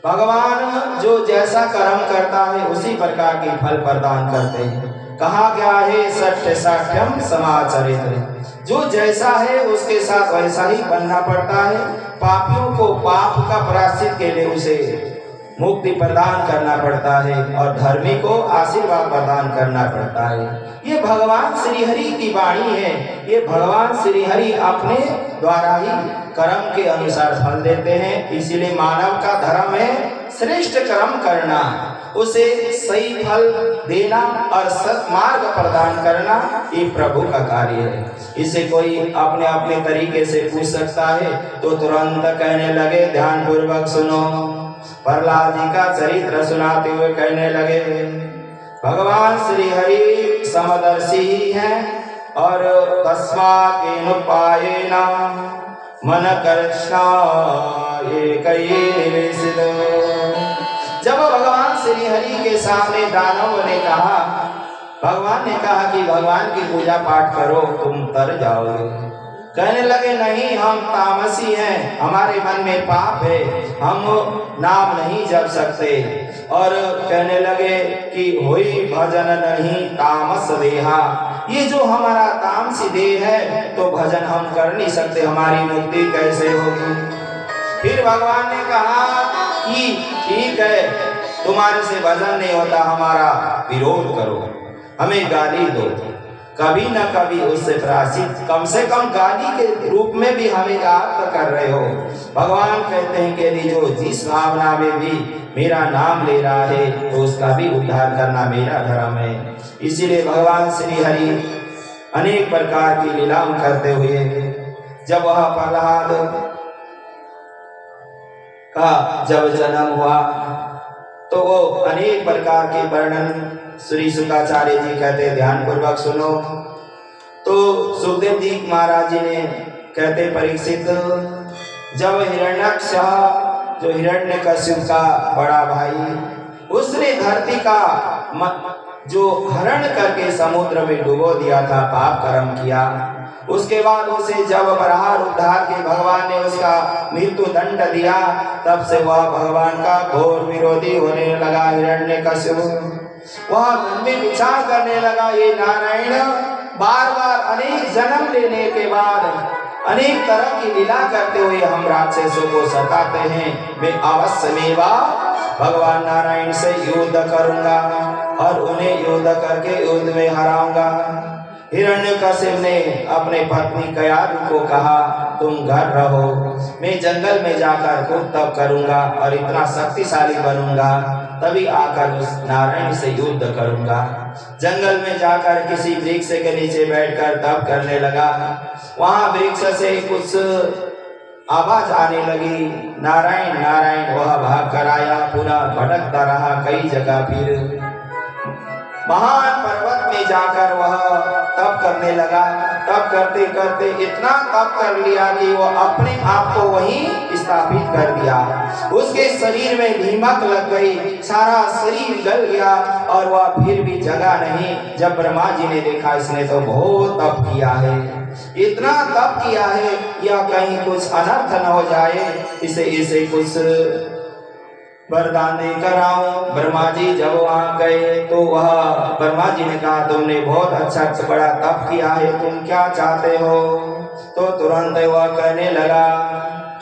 B: भगवान जो जैसा कर्म करता है उसी प्रकार के फल प्रदान करते हैं। कहा गया है सत्य साक्ष्यम समाचरित, जो जैसा है उसके साथ वैसा ही बनना पड़ता है। पापियों को पाप का प्रायश्चित के लिए उसे मुक्ति प्रदान करना पड़ता है और धर्मी को आशीर्वाद प्रदान करना पड़ता है। ये भगवान श्री हरि की वाणी है। ये भगवान श्री हरि अपने द्वारा ही कर्म के अनुसार फल देते हैं। इसीलिए मानव का धर्म है श्रेष्ठ कर्म करना, उसे सही फल देना और सत्मार्ग प्रदान करना, ये प्रभु का कार्य है। इसे कोई अपने अपने तरीके से पूछ सकता है तो तुरंत कहने लगे, ध्यान पूर्वक सुनो। प्रहलाद जी का चरित्र सुनाते हुए कहने लगे, भगवान श्री हरि समदर्शी ही हैं और तस्मात् केनोपायेन मन कृष्णा एकैवेशित। जब भगवान श्री हरि के सामने दानवों ने कहा, भगवान ने कहा कि भगवान की पूजा पाठ करो तुम तर जाओगे। कहने लगे, नहीं, हम तामसी हैं, हमारे मन में पाप है, हम नाम नहीं जप सकते। और कहने लगे कि होई भजन नहीं तामस देहा, ये जो हमारा तामसी देह है तो भजन हम कर नहीं सकते, हमारी मुक्ति कैसे होगी? फिर भगवान ने कहा कि ठीक है, तुम्हारे से भजन नहीं होता, हमारा विरोध करो, हमें गाली दो, कभी न कभी उससे प्रायश्चित, कम से कम गाली के रूप में भी हमें याद कर रहे हो। भगवान कहते हैं कि यदि जो जिस भावना में भी मेरा नाम ले रहा है तो उसका भी उद्धार करना मेरा धर्म है। इसीलिए भगवान श्री हरि अनेक प्रकार की लीलाएं करते हुए, जब वह प्रहलाद का जब जन्म हुआ तो वो अनेक प्रकार के वर्णन श्री शुकाचार्य जी कहते, ध्यान पूर्वक सुनो। तो सुखदेव जी महाराज जी ने कहते, परीक्षित, जब हिरण्याक्ष जो हिरण्यकश्यप का बड़ा भाई उसने धरती का जो हरण करके समुद्र में डुबो दिया था, पाप कर्म किया। उसके बाद उसे जब बराह उद्धार के भगवान ने उसका मृत्यु दंड दिया, तब से वह भगवान का घोर विरोधी होने लगा। हिरण्यकशिपु वह मन में विचार करने लगा, ये नारायण बार बार अनेक जन्म लेने के बाद अनेक तरह की लीला करते हुए हम राक्षसों को सताते हैं। मैं अवश्य में भगवान नारायण से युद्ध करूंगा और उन्हें युद्ध करके युद्ध में हराऊंगा। हिरण्यकशिप ने अपने पत्नी कयाधु को कहा, तुम घर रहो, मैं जंगल में जाकर खूब तप करूंगा और इतना शक्तिशाली बनूंगा, तभी आकर उस नारायण से युद्ध करूंगा। जंगल में जाकर किसी वृक्ष के नीचे बैठकर तप करने लगा। वहां वृक्ष से कुछ आवाज आने लगी, नारायण नारायण। वह भाग कर आया, पुनः भटकता रहा कई जगह, फिर महान पर्वत में जाकर वह तप करने लगा। तप करते करते इतना तप कर लिया कि वह अपने आप को वहीं स्थापित कर दिया। उसके शरीर में दीमक लग गई, सारा शरीर गल गया और वह फिर भी जगा नहीं। जब ब्रह्मा जी ने देखा इसने तो बहुत तप किया है, इतना तप किया है, या कहीं कुछ अनर्थ न हो जाए, इसे कुछ वरदान देकर आओ। ब्रह्मा जी जब वहां गए तो वह ब्रह्मा जी ने कहा, तुमने बहुत अच्छा बड़ा तप किया है, तुम क्या चाहते हो? तो तुरंत वह कहने लगा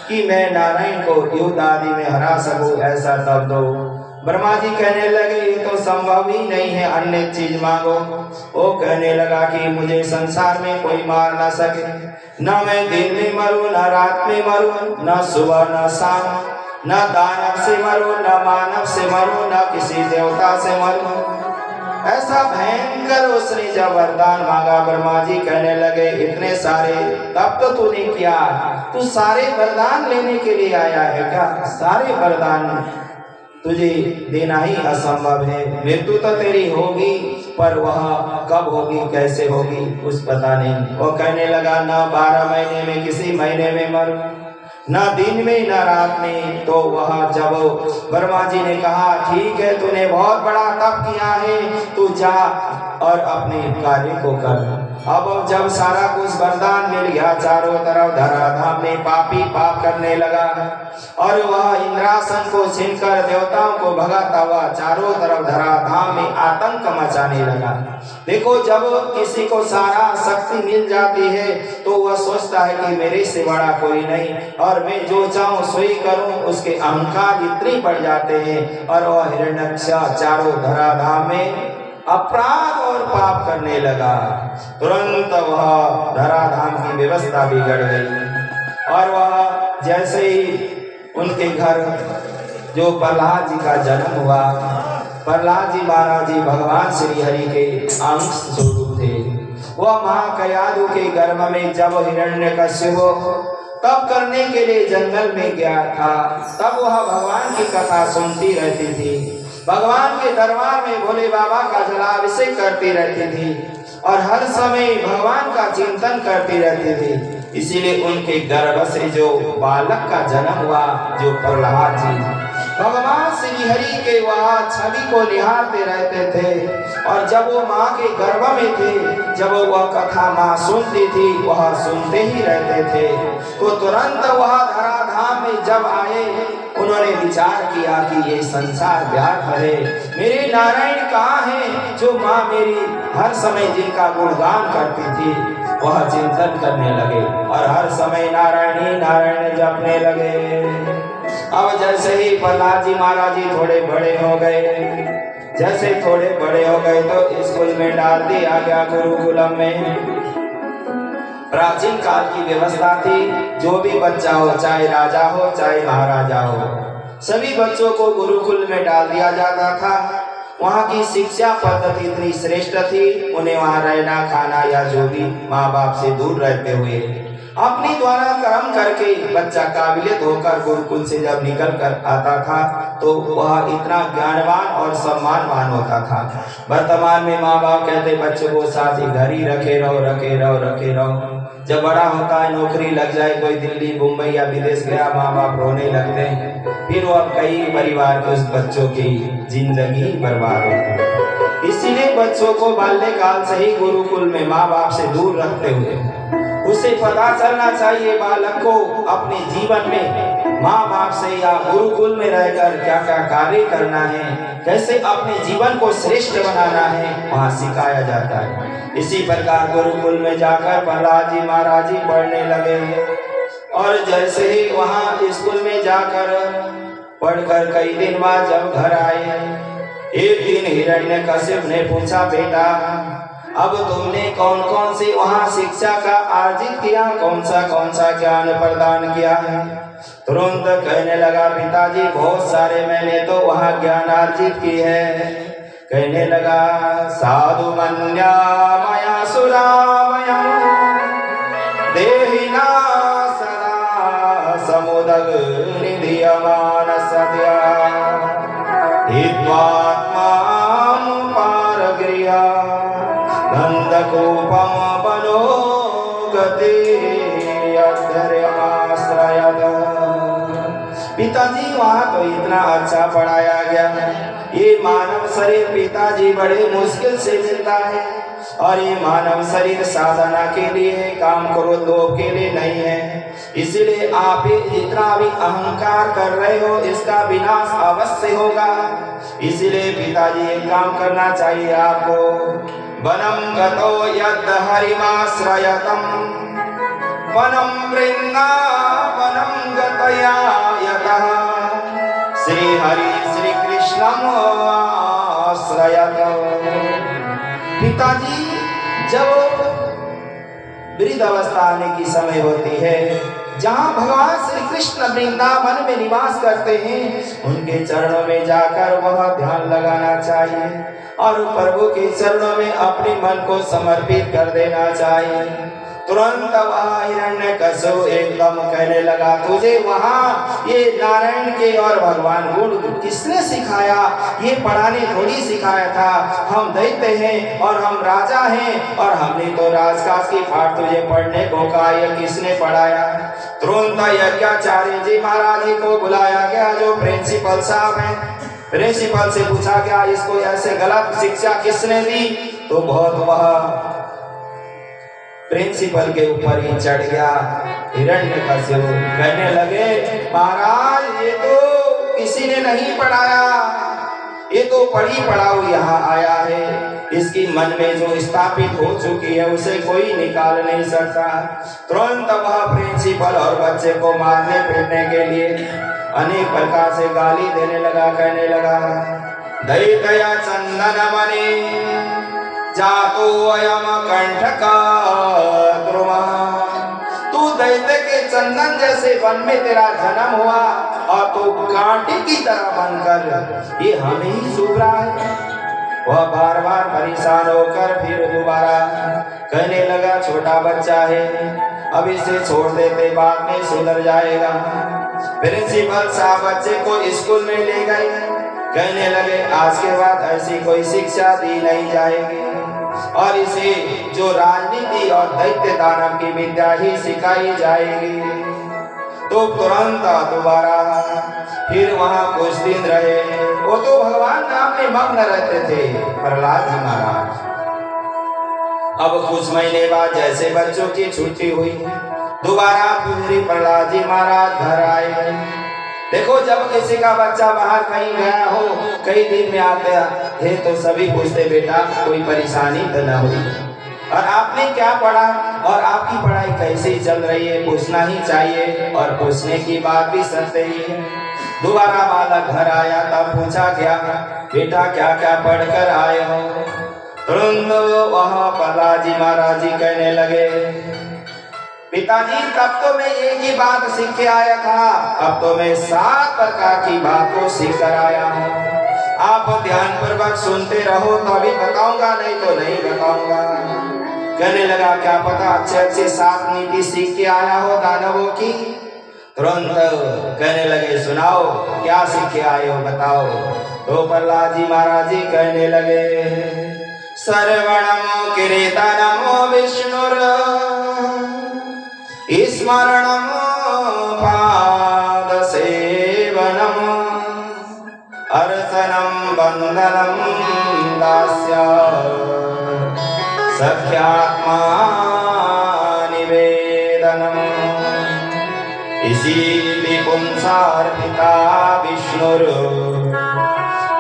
B: कि मैं नारायण को युद्ध आदि में हरा सकूं, ऐसा तप दो। ब्रह्मा जी कहने लगे, ये तो संभव ही नहीं है, अन्य चीज मांगो। वो कहने लगा कि मुझे संसार में कोई मार ना सके, न मैं दिन में मरूं, न रात में मरूं, न सुबह न शाम, न दानव से मरूं, न मानव से मरूं, न किसी देवता से मरूं। ऐसा भयंकर उसने जब वरदान मांगा, ब्रह्मा जी कहने लगे, इतने सारे तप तो तूने किया, तू सारे वरदान लेने के लिए आया है क्या? सारे वरदान तुझे देना ही असंभव है। मृत्यु तो तेरी होगी, पर वह कब होगी, कैसे होगी, कुछ पता नहीं। वो कहने लगा, न 12 महीने में किसी महीने में मरूं, न दिन में न रात में। तो वह जब ब्रह्मा जी ने कहा, ठीक है, तूने बहुत बड़ा तप किया है, तू जा और अपने कार्य को कर। अब जब सारा कुछ वरदान मिल गया, चारों तरफ धराधाम में पापी पाप करने लगा और वह इंद्रासन को छीनकर देवताओं को भगाता हुआ चारों तरफ धराधाम में आतंक मचाने लगा। देखो, जब किसी को सारा शक्ति मिल जाती है तो वह सोचता है कि मेरे से बड़ा कोई नहीं और मैं जो चाहूं सोई करूं, उसके अहंकार इतने बढ़ जाते हैं और वह हिरण्यकशिपु चारों धराधाम में अपराध और पाप करने लगा। तुरंत वह धराधाम की व्यवस्था बिगड़ गई और वह जैसे ही उनके घर जो प्रहलाद जी का जन्म हुआ, प्रहलाद जी महाराज जी भगवान श्री हरि के अंश स्वरूप थे। वह महाकयाधु के गर्भ में जब हिरण्यकशिपु तप करने के लिए जंगल में गया था, तब वह भगवान की कथा सुनती रहती थी। भगवान के दरबार में भोले बाबा का जलाभिषेक करती रहती थी और हर समय भगवान का चिंतन करती रहती थी। इसीलिए उनके गर्भ से जो बालक का जन्म हुआ, जो प्रहलाद जी, भगवान श्री हरि के वह छवि को निहारते रहते थे और जब वो माँ के गर्भ में थे, जब वह कथा माँ सुनती थी, वह सुनते ही रहते थे। तो तुरंत वह धराधाम में जब आए, उन्होंने विचार किया कि ये संसार व्यर्थ है, मेरे नारायण कहाँ हैं, जो माँ मेरी हर समय जिनका गुणगान करती थी। वह चिंतन करने लगे और हर समय नारायण ही नारायण जपने लगे। अब जैसे ही प्रहलाद जी महाराज जी थोड़े बड़े हो गए, जैसे थोड़े बड़े हो गए तो स्कूल में डाल दिया गया, गुरुकुलम में। प्राचीन काल की व्यवस्था थी, जो भी बच्चा हो, चाहे राजा हो चाहे महाराजा हो, सभी बच्चों को गुरुकुल में डाल दिया जाता था। वहाँ की शिक्षा पद्धति इतनी श्रेष्ठ थी, उन्हें वहाँ रहना खाना या जो भी माँ बाप से दूर रहते हुए अपने द्वारा कर्म करके बच्चा काबिलियत होकर गुरुकुल से जब निकल कर आता था तो वह इतना ज्ञानवान और सम्मानवान होता था। वर्तमान में माँ बाप कहते बच्चों को साथ ही घर ही रखे रहो, रखे रहो, रखे रहो। जब बड़ा होता है, नौकरी लग जाए, कोई दिल्ली मुंबई या विदेश गया, माँ बाप रोने लगते हैं। फिर वो अब कई परिवार के उस बच्चों की जिंदगी बर्बाद हो गई। इसीलिए बच्चों को बाल्यकाल से ही गुरुकुल में माँ बाप से दूर रखते हुए उसे पता चलना चाहिए बालक को अपने जीवन में माँ बाप से या गुरुकुल में रहकर क्या क्या कार्य करना है, कैसे अपने जीवन को श्रेष्ठ बनाना है, वहाँ सिखाया जाता है। इसी प्रकार गुरुकुल में जाकर प्रहलाद जी महाराज जी पढ़ने लगे और जैसे ही वहाँ स्कूल में जाकर पढ़कर कई दिन बाद जब घर आए, एक दिन हिरण्यकशिप ने पूछा, बेटा अब तुमने कौन कौन सी वहाँ शिक्षा का अर्जित किया, कौन सा ज्ञान प्रदान किया है? तुरंत कहने लगा, पिताजी बहुत सारे मैंने तो वहाँ ज्ञान अर्जित की है। कहने लगा, साधु मन्या मया सुरामया देहिना सदा समुदग निधियमान सद्या हित्वात्मा पारगृहा नंदकूपम बनो गति यद्धर्यमाश्रयत। पिताजी वहाँ तो इतना अच्छा पढ़ाया गया, ये मानव शरीर पिताजी बड़े मुश्किल से मिलता है और ये मानव शरीर साधना के लिए है, काम क्रोध लोभ के लिए नहीं है। इसलिए आप जितना भी अहंकार कर रहे हो इसका विनाश अवश्य होगा। इसलिए पिताजी एक काम करना चाहिए आपको, वनम गतो यद् हरिमाश्रयतम वनम वृंदावनम गतया यतः श्री हरि श्री कृष्णम आश्रयत। पिताजी जब वृद्ध अवस्था आने की समय होती है, जहाँ भगवान श्री कृष्ण वृंदावन में निवास करते हैं, उनके चरणों में जाकर वह ध्यान लगाना चाहिए और प्रभु के चरणों में अपने मन को समर्पित कर देना चाहिए। तुरंत वह हिरण्यकशिपु एकदम कहने लगा, तुझे वहाँ ये नारायण के और भगवान गुण किसने सिखाया? ये पढ़ाने थोड़ी सिखाया था, हम दैत्य हैं और हम राजा हैं और हमने तो राजकाज की पाठ तुझे पढ़ने को कहा, ये किसने पढ़ाया? तुरंत यज्ञाचार्य जी महाराज जी को बुलाया गया, जो प्रिंसिपल साहब हैं। प्रिंसिपल से पूछा गया, इसको ऐसे गलत शिक्षा किसने दी? तो बहुत वह प्रिंसिपल के ऊपर ही चढ़ गया। हिरण्यकशिपु कहने लगे, महाराज ये तो किसी ने नहीं पढ़ाया, ये तो पढ़ी पढ़ाओ यहाँ आया है, इसकी मन में जो स्थापित हो चुकी है उसे कोई निकाल नहीं सकता। तुरंत वह प्रिंसिपल और बच्चे को मारने पीटने के लिए अनेक प्रकार से गाली देने लगा। कहने लगा, दैत्य चंदन मणि जातो अयम कंठका द्रुमा, तू दैत्य के चंदन जैसे वन में तेरा जन्म हुआ और तू कांटे की तरह बनकर ये हमें ही सूख रहा है। वह बार बार परेशान होकर फिर दोबारा कहने लगा, छोटा बच्चा है, अब इसे छोड़ देते, बाद में सुधर जाएगा। प्रिंसिपल साहब बच्चे को स्कूल में ले गए। कहने लगे, आज के बाद ऐसी कोई शिक्षा दी नहीं जाएगी और इसे जो राजनीति और दैत्य दानव की विद्या ही सिखाई जाएगी। तो तुरंत दोबारा फिर वहाँ कुछ दिन रहे। वो तो भगवान नाम में मग्न रहते थे प्रहलाद जी महाराज। अब कुछ महीने बाद जैसे बच्चों की छुट्टी हुई, दोबारा फिर प्रहलाद जी महाराज घर आए। देखो, जब किसी का बच्चा बाहर कहीं गया हो, कई दिन में आते हैं तो सभी पूछते, बेटा कोई परेशानी तो न हुई और आपने क्या पढ़ा और आपकी पढ़ाई कैसी चल रही है, पूछना ही चाहिए और पूछने की बात भी सत्य ही है। दोबारा बालक घर आया, तब पूछा गया, बेटा क्या क्या पढ़कर आए हो? तुरंत वहाँ प्रहलाद जी महाराज जी कहने लगे, पिताजी तब तो मैं एक ही बात सीख के आया था, अब तो मैं 7 प्रकार की बात को सीख कर आया हूँ। आप ध्यान पूर्वक सुनते रहो तो अभी बताऊंगा, नहीं तो नहीं बताऊंगा। कहने लगा, क्या पता अच्छे अच्छे 7 नीति सीख के आया हो दानवों की। तुरंत कहने लगे, सुनाओ क्या सीख के आए हो, बताओ। तो प्रहलाद जी महाराज जी कहने लगे, सर्वणम कीर्तनमो विष्णुर स्मरणम पाद सेवनम वंदनम दास्य सख्यात्मा निवेदनम इसी पुंसार्पिता विष्णुर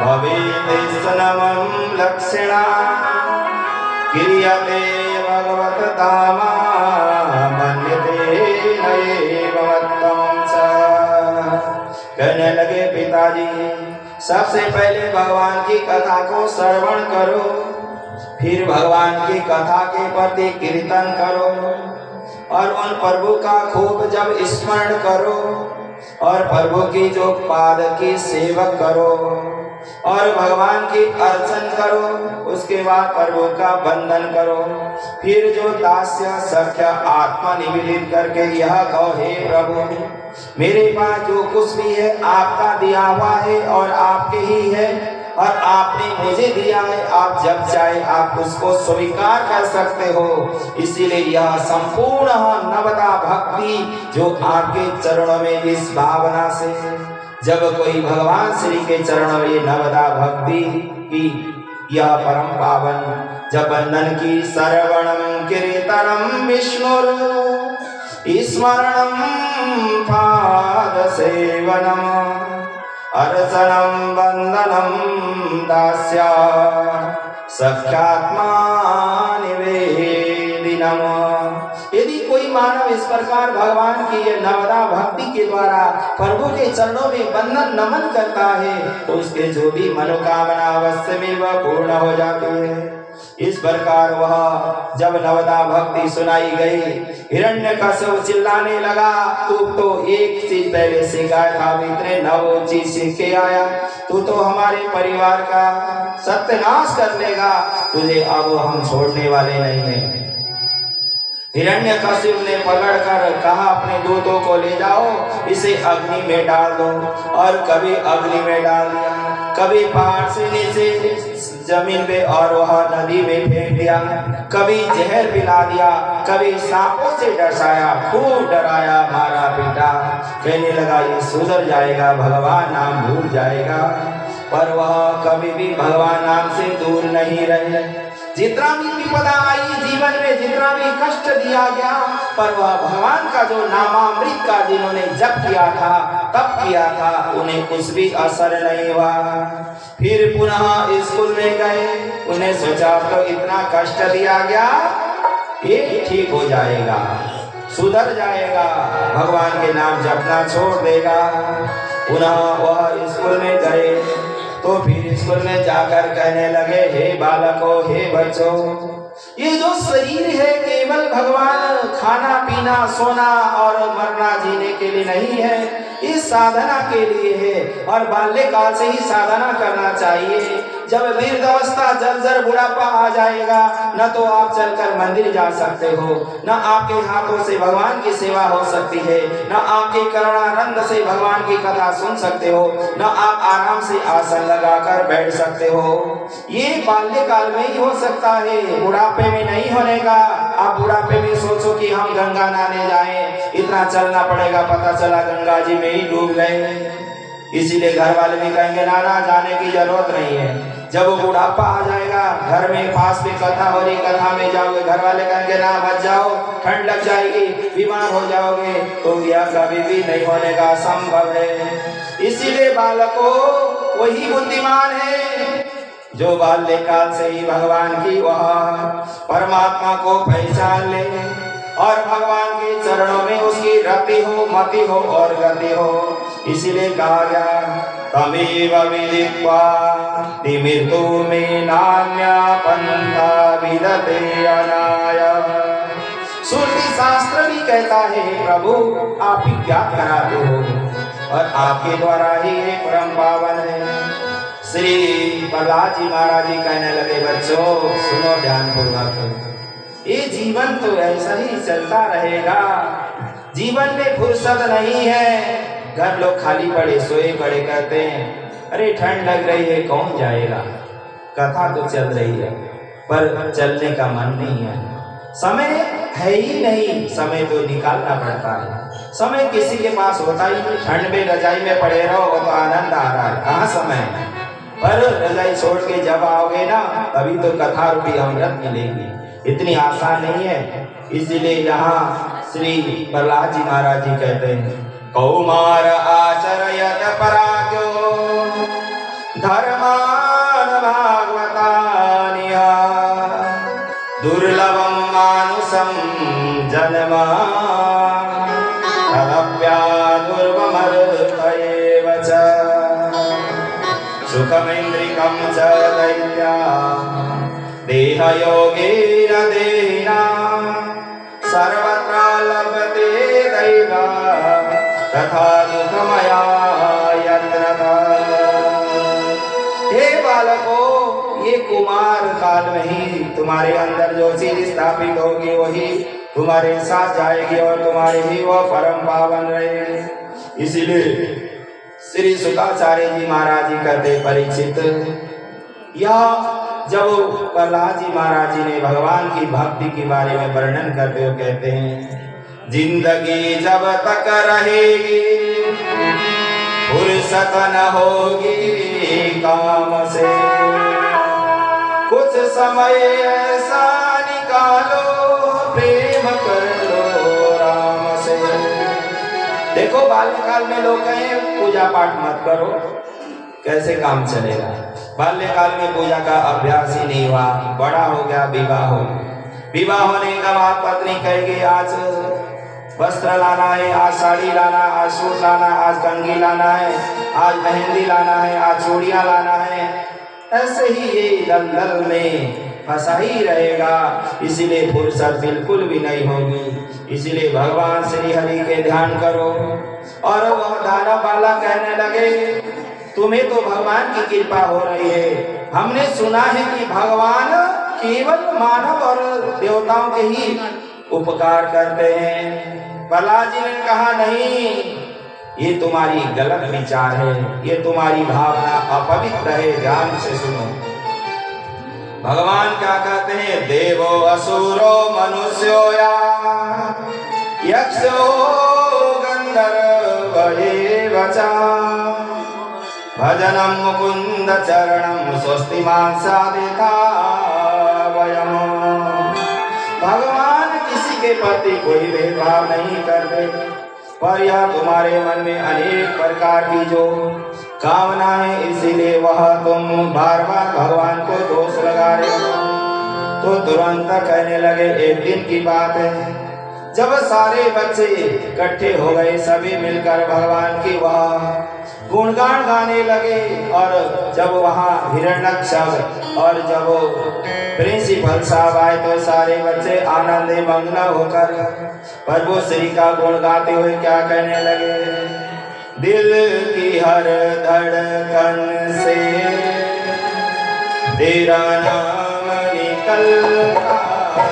B: भवेदेस्तनमं लक्षणा क्रियते भगवत धामा मन्यते नएवमत्तं च। कहने लगे पिताजी, सबसे पहले भगवान की कथा को श्रवण करो, फिर भगवान की कथा के प्रति कीर्तन करो और उन प्रभु का खूब जब स्मरण करो और प्रभु की जो पाद की सेवक करो और भगवान की अर्चन करो, उसके बाद प्रभु का वंदन करो, फिर जो दास्य सख्य आत्मा निवेदित करके यह कहो, हे प्रभु मेरे पास जो कुछ भी है आपका दिया हुआ है और आपके ही है और आपने मुझे दिया है, आप जब चाहे आप उसको स्वीकार कर सकते हो। इसीलिए यह संपूर्ण नवदा भक्ति जो आपके चरणों में इस भावना से जब कोई भगवान श्री के चरणों में नवदा भक्ति की यह परम पावन जब वंदन की श्रवणम कीर्तनम विष्णुर स्मरणम पाद सेवनम अर्चनम वंदनम दास्य सख्यात्मा निवेदिनम। यदि कोई मानव इस प्रकार भगवान की ये नवदा भक्ति के द्वारा प्रभु के चरणों में वंदन नमन करता है तो उसके जो भी मनोकामना अवश्य में वह पूर्ण हो जाती है। इस प्रकार वह जब नवदा भक्ति सुनाई गई, हिरण्यकश्यप चिल्लाने लगा, तू तो एक चीज पहले सिखाया था, इतने 9 चीज सीख के आया, तू तो हमारे परिवार का सत्यानाश कर लेगा, तुझे अब हम छोड़ने वाले नहीं हैं। हिरण्यकश्यप ने पकड़कर कहा, अपने दूतों को ले जाओ, इसे अग्नि में डाल दो। और कभी अग्नि में डाल दिया, कभी पहाड़ से नीचे जमीन पे और वह नदी में फेंक दिया, कभी जहर पिला दिया, कभी सांपों से डसाया, खूब डराया, मारा पीटा। कहने लगा ये सुधर जाएगा, भगवान नाम भूल जाएगा, पर वह कभी भी भगवान नाम से दूर नहीं रहे। जितना भी विपदा आई जीवन में, जितना भी कष्ट दिया गया, पर वह भगवान का जो नामामृत का जिन्होंने जप किया था, तप किया था, उन्हें कुछ भी असर नहीं हुआ। फिर पुनः स्कूल में गए, उन्हें सोचा तो इतना कष्ट दिया गया, ये ठीक हो जाएगा, सुधर जाएगा, भगवान के नाम जपना छोड़ देगा। पुनः वह स्कूल में गए तो फिर स्कूल में जाकर कहने लगे, हे बालकों, हे बच्चों, ये जो शरीर है केवल भगवान खाना पीना सोना और मरना जीने के लिए नहीं है, इस साधना के लिए है और बाल्यकाल से ही साधना करना चाहिए। जब वृद्धावस्था जर्जर बुढ़ापा आ जाएगा, न तो आप चलकर मंदिर जा सकते हो, न आपके हाथों से भगवान की सेवा हो सकती है, न आपके करुणानंद से भगवान की कथा सुन सकते हो, न आप आराम से आसन लगाकर बैठ सकते हो। ये बाल्यकाल में ही हो सकता है, बुढ़ापे में नहीं होने का। आप बुढ़ापे में सोचो कि हम गंगा नहाने जाएं, इतना चलना पड़ेगा, पता चला गंगा जी में ही डूब गए। इसीलिए घर वाले भी कहेंगे ना ना जाने की जरूरत नहीं है। जब बुढ़ापा आ जाएगा, घर में पास में कथा हो रही, कथा में जाओगे, घर वाले कहेंगे ना मत जाओ, ठंड लग जाएगी, बीमार हो जाओगे, तो यह कभी भी नहीं होने का संभव है। इसीलिए बालकों, वही बुद्धिमान है जो बाल्यकाल से ही भगवान की वह परमात्मा को पहचान ले और भगवान के चरणों में उसकी रति हो, मति हो और गति हो। इसीलिए कहा गया, तमेव विदित्वा तिमिर्तु में नान्या पंथा विदते अनाय। श्रुति शास्त्र भी कहता है, प्रभु आप ही ज्ञात कराते हो और आपके द्वारा ही एक परम पावन है। श्री प्रहलाद जी महाराज जी कहने लगे, बच्चों सुनो ध्यान पूर्वक, ये जीवन तो ऐसा ही चलता रहेगा, जीवन में फुर्सत नहीं है। घर लोग खाली पड़े सोए पड़े कहते हैं, अरे ठंड लग रही है कौन जाएगा, कथा तो चल रही है पर चलने का मन नहीं है, समय है ही नहीं, समय तो निकालना पड़ता है। समय किसी के पास होता ही नहीं, ठंड में रजाई में पड़े रहो वो तो आनंद आ रहा है, कहाँ समय है। पर रजाई छोड़ के जब आओगे ना तभी तो कथा रूपी अमृत मिलेगी। इतनी आसान नहीं है। इसलिए यहाँ श्री प्रहलाद जी महाराज जी कहते हैं, कौमार आचरयत पराज्ञो धर्मान भागवतानिया दुर्लभम मानुषम जन्मा तदप्या दुर्गमर्तयेव च सुखमेन्द्रिकं च दैत्या देहयोगेन देहिना सर्वत्र लभते दैव तथा दुःखमया यत्र। हे बालकों, ये कुमार काल में ही तुम्हारे अंदर जो चीज स्थापित होगी वही तुम्हारे साथ जाएगी और तुम्हारे ही वो परम पावन रहेगी। इसीलिए श्री शुकाचार्य जी महाराज जी कहते, परीक्षित, या जब प्रहलाद जी महाराज जी ने भगवान की भक्ति के बारे में वर्णन करते हुए कहते हैं, जिंदगी जब तक रहेगी फुर्सत न होगी काम से, कुछ समय ऐसा निकालो प्रेम कर लो राम से। देखो बाल्यकाल में लोग कहें पूजा पाठ मत करो, कैसे काम चलेगा। बाल्यकाल में पूजा का अभ्यास ही नहीं हुआ, बड़ा हो गया विवाह हो, विवाह होने के बाद पत्नी कहेगी आज वस्त्र लाना है, आज साड़ी लाना, आज सूट लाना, आज कंघी लाना है, आज मेहंदी लाना है, आज चूड़ियां लाना है। ऐसे ही ये दलदल में फंसा ही रहेगा, इसीलिए फुर्सत बिल्कुल भी नहीं होगी। इसीलिए भगवान श्री हरि के ध्यान करो। और वह दानव वाला कहने लगे, तुम्हें तो भगवान की कृपा हो रही है, हमने सुना है कि भगवान केवल मानव और देवताओं के ही उपकार करते हैं। प्रहलाद जी ने कहा, नहीं, ये तुम्हारी गलत विचार है, ये तुम्हारी भावना अपवित्र है, ध्यान से सुनो। भगवान क्या कहते हैं, देवो असुरो मनुष्यो या यक्षो गंधर्व एव च भजनम मुकुंद चरणम स्वस्ति मांसादिता वयम। भगवान किसी के प्रति कोई भेदभाव नहीं करते, पर यह तुम्हारे मन में अनेक प्रकार की जो कामना है, इसीलिए वह तुम बार बार भगवान को दोष लगा रहे हो। तो तुरंत कहने लगे, एक दिन की बात है, जब सारे बच्चे इकट्ठे हो गए, सभी मिलकर भगवान की वह गुणगान गाने लगे। और जब वहाँ हिरण्यकश्यप और जब प्रिंसिपल साहब आए तो सारे बच्चे आनंद मग्न होकर प्रभु श्री का गुण गाते हुए क्या कहने लगे, दिल की हर धड़कन से तेरा नाम निकलता है,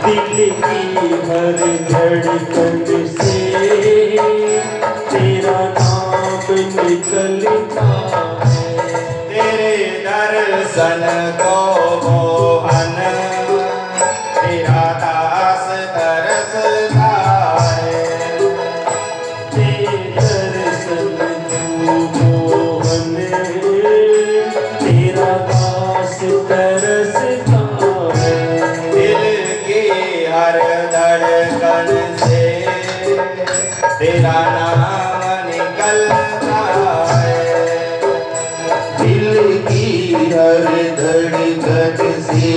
C: दिल की हर धड़कन से तेरा नाम निकलता है,
B: तेरे दर्शन को मोहन तेरा दास तरसता है,
C: तेरे दर्शन को मोहन तेरा दास तरसता है,
B: दिल की हर धड़कन से तेरा नाम निकलता है,
A: दिल की हर धड़कन से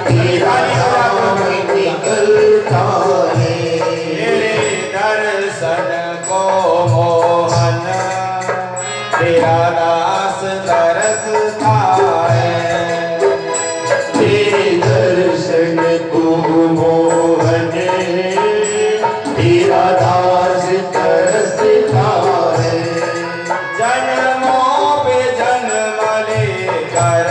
A: तेरा नाम निकलता है,
B: तेरे दर्शन को मोहन तेरा दास तरसता है,
A: तेरे दर्शन को मोहन तेरा दास तरसता है,
B: जन्मों पे जन्म लेकर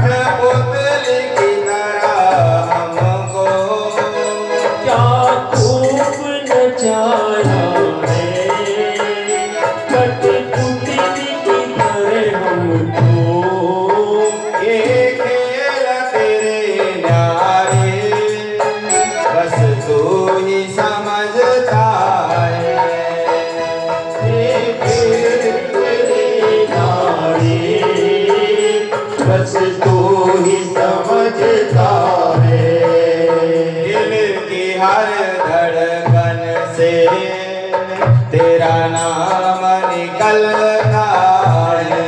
B: कठपुतली की तरह हमको
C: क्या खूब नचाया है, कठपुतली की तरह हमको।
B: ये खेल तेरे न्यारे बस तू ही समझता है।
C: ये खेल तेरे नारे बस तू ही समझता है।
B: दिल की हर धड़कन से तेरा नाम निकलता है।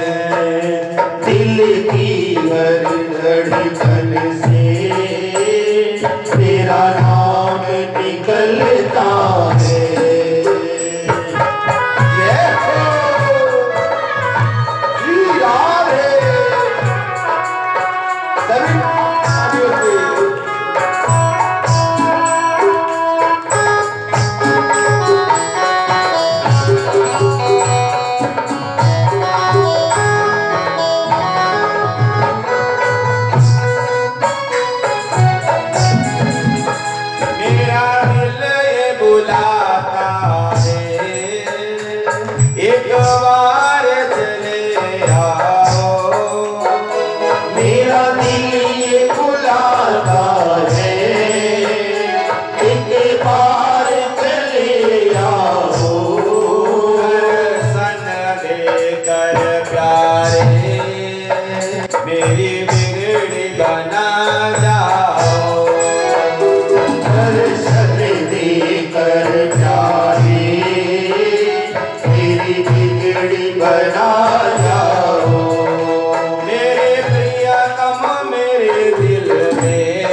C: दिल की हर धड़कन से तेरा नाम निकलता है।
B: ये यार सभी साथियों से मेरा दिल ये बुलाता है, एक बार चले आओ।
C: मेरा दिल ये बुलाता है, एक बार चले आओ।
B: दर्शन देकर प्यारे मेरी बिगड़ी बना जाओ।
C: दर्शन देकर प्यारे मेरी बिगड़ी बना जाओ।
B: मेरे प्रियतम मेरे दिल में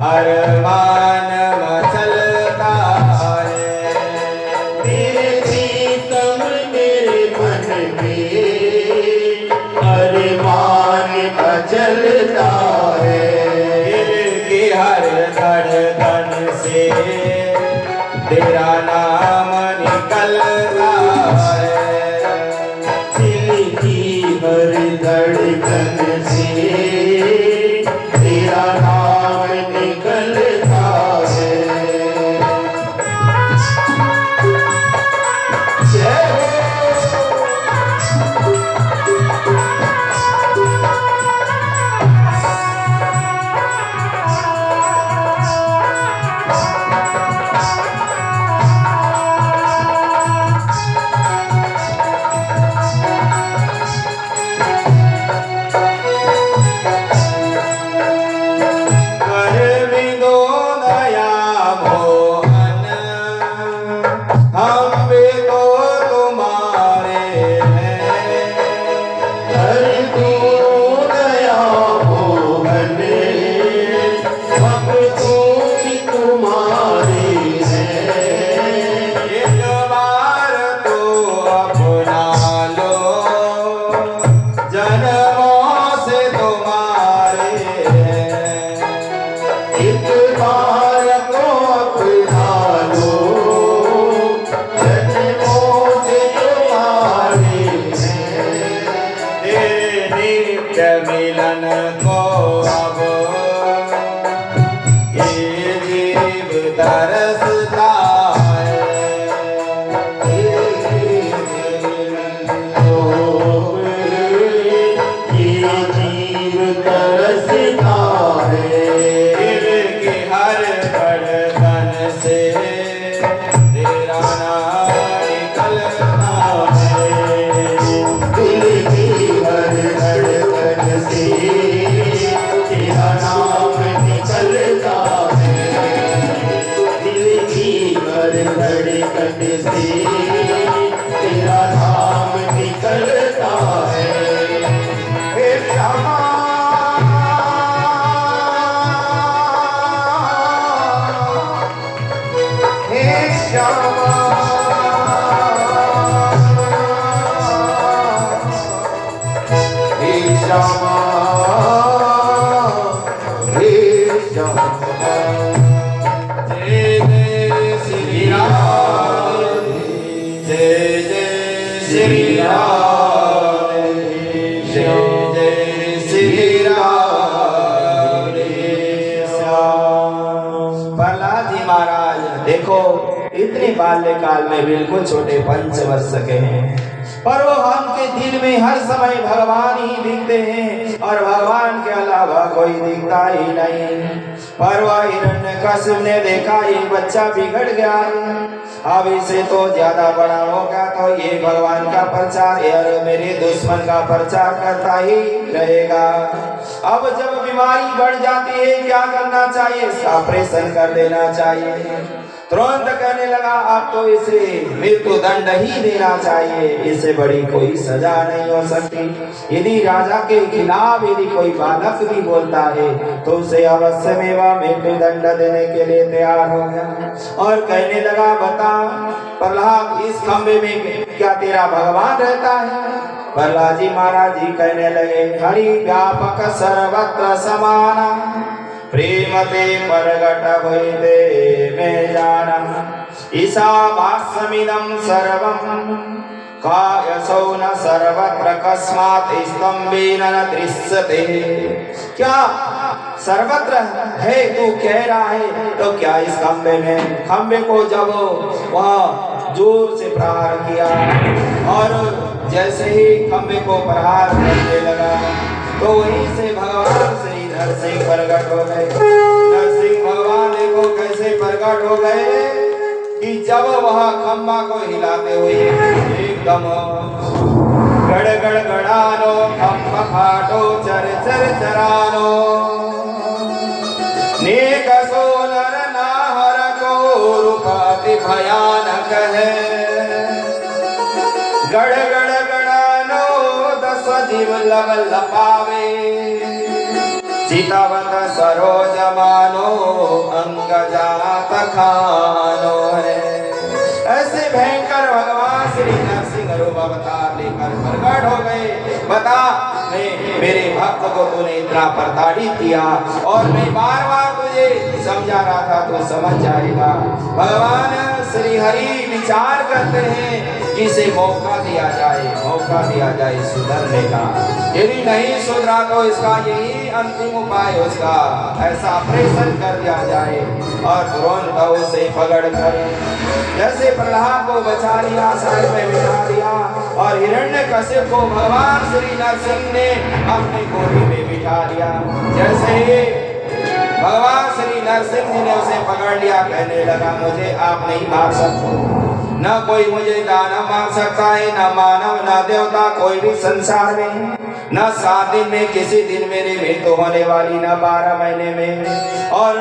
B: अरमान मचलता है।
C: मेरे प्रीतम मेरे मन में अरमान मचलता है।
B: दिल की हर धड़कन से तेरा नाम निकलता है।
C: दिल की हर धड़कन से तेरा नाम निकलता है।
B: जय हो। कर भी दो दया मोहन, हम भी तो तुम्हारे हैं।
C: हर तू दया मोहन सब तू भी तुम्हारे हैं।
B: एक बार तो अपना लो, जन्मों से तुम्हारे हैं।
C: एक बार को अपना लो, जन्मों से तुम्हारे हैं।
B: तेरे नित्य मिलन को अब ये जीव तरसता है।
C: ये जीव तरसता है।
B: दिल की हर धड़कन से तेरा नाम निकलता है।
C: दिल की हर धड़कन से तेरा नाम निकलता है। दिल की हर धड़कन से तेरा नाम निकलता है।
B: हे श्यामा हे श्यामा
C: हे श्यामा हे श्यामा।
B: जय जय श्री राम, जय जय श्री राम, जय जय इतने बाल्यकाल में बिल्कुल छोटे 5 वर्ष के हैं, पर वो हमके दिल में हर समय भगवान ही दिखते हैं और भगवान के अलावा कोई दिखता ही नहीं। पर वह हिरण्यकश्यप ने देखा ये बच्चा बिगड़ गया है, अब इसे तो ज्यादा बड़ा होगा तो ये भगवान का प्रचार और मेरे दुश्मन का प्रचार करता ही रहेगा। अब जब बीमारी बढ़ जाती है क्या करना चाहिए? इसका ऑपरेशन कर देना चाहिए। तुरंत कहने लगा अब तो इसे मृत्यु दंड ही देना चाहिए, इससे बड़ी कोई सजा नहीं हो सकती। यदि राजा के खिलाफ यदि कोई बालक भी बोलता है तो उसे अवश्य में वह मृत्यु दंड देने के लिए तैयार हो गया और कहने लगा बता प्रहलाद इस खंबे में क्या तेरा भगवान रहता है? प्रहलाद जी महाराज जी कहने लगे हरि व्यापक सर्वत्र समाना प्रेमते परगट होइते में जाना ईशावास्यमिदं सर्वं कायसौ न सर्वत्र कस्मात् स्तम्भेन न दृश्यते। क्या सर्वत्र है तू कह रहा है तो क्या इस खंबे में? खंबे को जब वह जोर से प्रहार किया और जैसे ही खंबे को प्रहार करने लगा तो वहीं से भगवान श्री नरसिंह प्रकट हो गए। नरसिंह भगवान देखो कैसे प्रकट हो गए कि जब वह खंबा को हिलाते हुए एकदम गड़ गड़ गड़ानो खंबा फाटो चर चर चरानो नेक सो नर नाहर को रूपाति भयानक है। गड़ गड़ गड़ानो 10 जीव लव लपावे सीतावत सरोज मानो अंग जात खानो है। ऐसे भयंकर भगवान श्री नरसिंह रूप अवतार लेकर प्रकट हो गए। बता मेरे भक्त को तूने इतना प्रताड़ित किया और मैं बार बार तुझे समझा रहा था तो समझ जाएगा। भगवान श्री हरि विचार करते हैं कि इसे मौका दिया जाए सुधरने का। यदि नहीं सुधरा तो इसका यही अंतिम उपाय उसका ऐसा ऑपरेशन कर दिया जाए और तुरंत उसे पकड़ कर जैसे प्रहलाद को बचा लिया साइड में बिठा दिया और हिरण्यकश्यप को भगवान श्री नरसिंह ने अपनी गोदी में बिठा लिया। जैसे ही भगवान श्री नरसिंह जी ने उसे पकड़ लिया कहने लगा मुझे आप नहीं मार सकते, न कोई मुझे दानव मार सकता है, न मानव न देवता कोई भी संसार में, न 7 दिन में किसी दिन मेरी मृत्यु होने वाली, न 12 महीने में और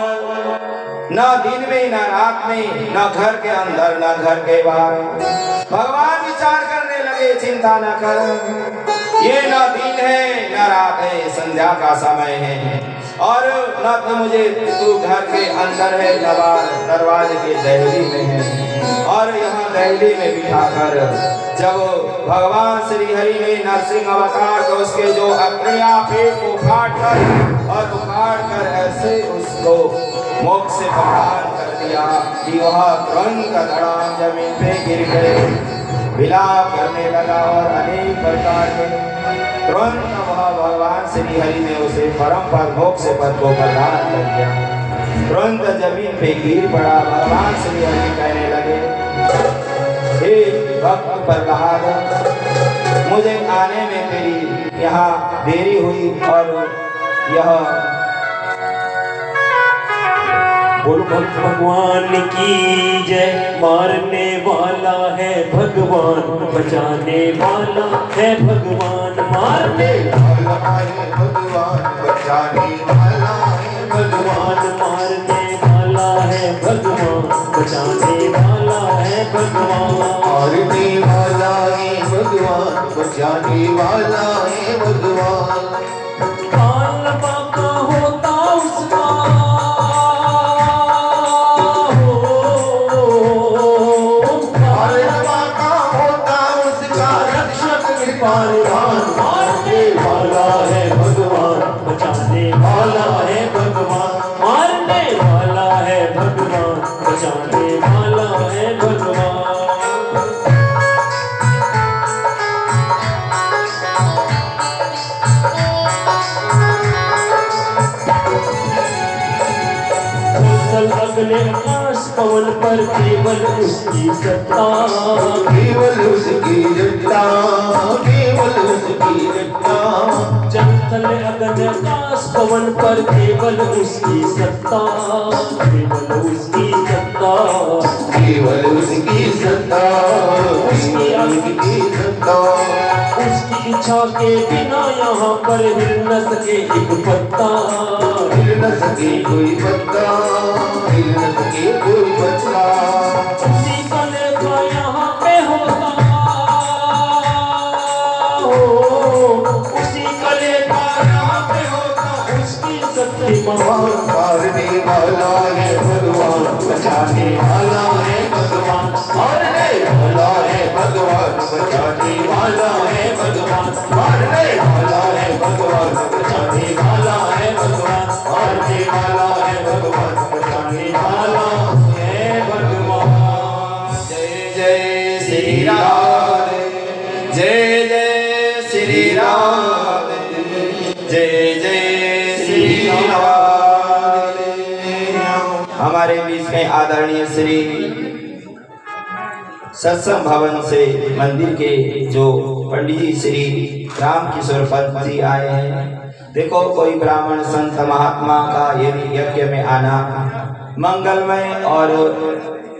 B: न दिन में न रात में, न घर के अंदर न घर के बाहर। भगवान विचार करने लगे चिंता न कर, ये न दिन है न रात है, संध्या का समय है और न तो मुझे तू घर के अंदर है न दरवाजे के दहली में है। और यहाँ दहली में बिठाकर जब भगवान श्री हरि ने नरसिंह अवतार तो उसके जो अग्निया पेट को काट कर और उखाड़ कर ऐसे उसको मोक्ष से प्रदान कर दिया कि वह तुरंत धड़ाम जमीन पे गिर गए, विलाप करने लगा और अनेक प्रकार के तुरंत वह भगवान श्री हरि ने उसे परम पद मोक्ष पद को प्रदान कर दिया। तुरंत जमीन पे गिर पड़ा। भगवान श्री हरि कहने लगे हे भक्त प्रहलाद मुझे आने में तेरी यहाँ देरी हुई और यह
D: भगवान की जय। मारने वाला है भगवान, बचाने वाला है भगवान। मारने
C: वाला है भगवान, बचाने वाला है
D: भगवान, मारने वाला है भगवान, बचाने वाला है भगवान।
C: मारने वाला है भगवान, बचाने वाला है भगवान।
D: काल बाका होता उसका
C: मारने वाला है भगवान, बचाने वाला
D: अगले आकाश पवन पर केवल उसकी सत्ता,
C: केवल उसकी सत्ता, केवल उसकी सत्ता।
D: जल थल अगले आकाश पवन पर केवल उसकी सत्ता, केवल उसकी सत्ता,
C: केवल उसकी सत्ता, उसकी सत्ता।
D: उसकी इच्छा के बिना यहाँ पर हिल न सके एक पत्ता,
C: हिल न सके कोई पत्ता, हिल न सके कोई पत्ता।
D: उसी का लेखा यहाँ पे होता हो, उसी का लेखा यहाँ पे होता, उसकी सत्य महान
C: मारने वाला है भगवान, बचाने वाला है भगवान, मारने वाला है भगवान, बचाने वाला है भगवान, मारने वाला है भगवान, बचाने वाला है भगवान, मारने वाला है भगवान, बचाने वाला है भगवान।
B: जय जय श्री राम, जय जय श्री राम, जय जय श्री राम। हमारे बीच में आदरणीय श्री सत्संग भवन से मंदिर के जो पंडित जी श्री राम किशोर पंत जी आए हैं। देखो कोई ब्राह्मण संत महात्मा का यदि यज्ञ में आना मंगलमय और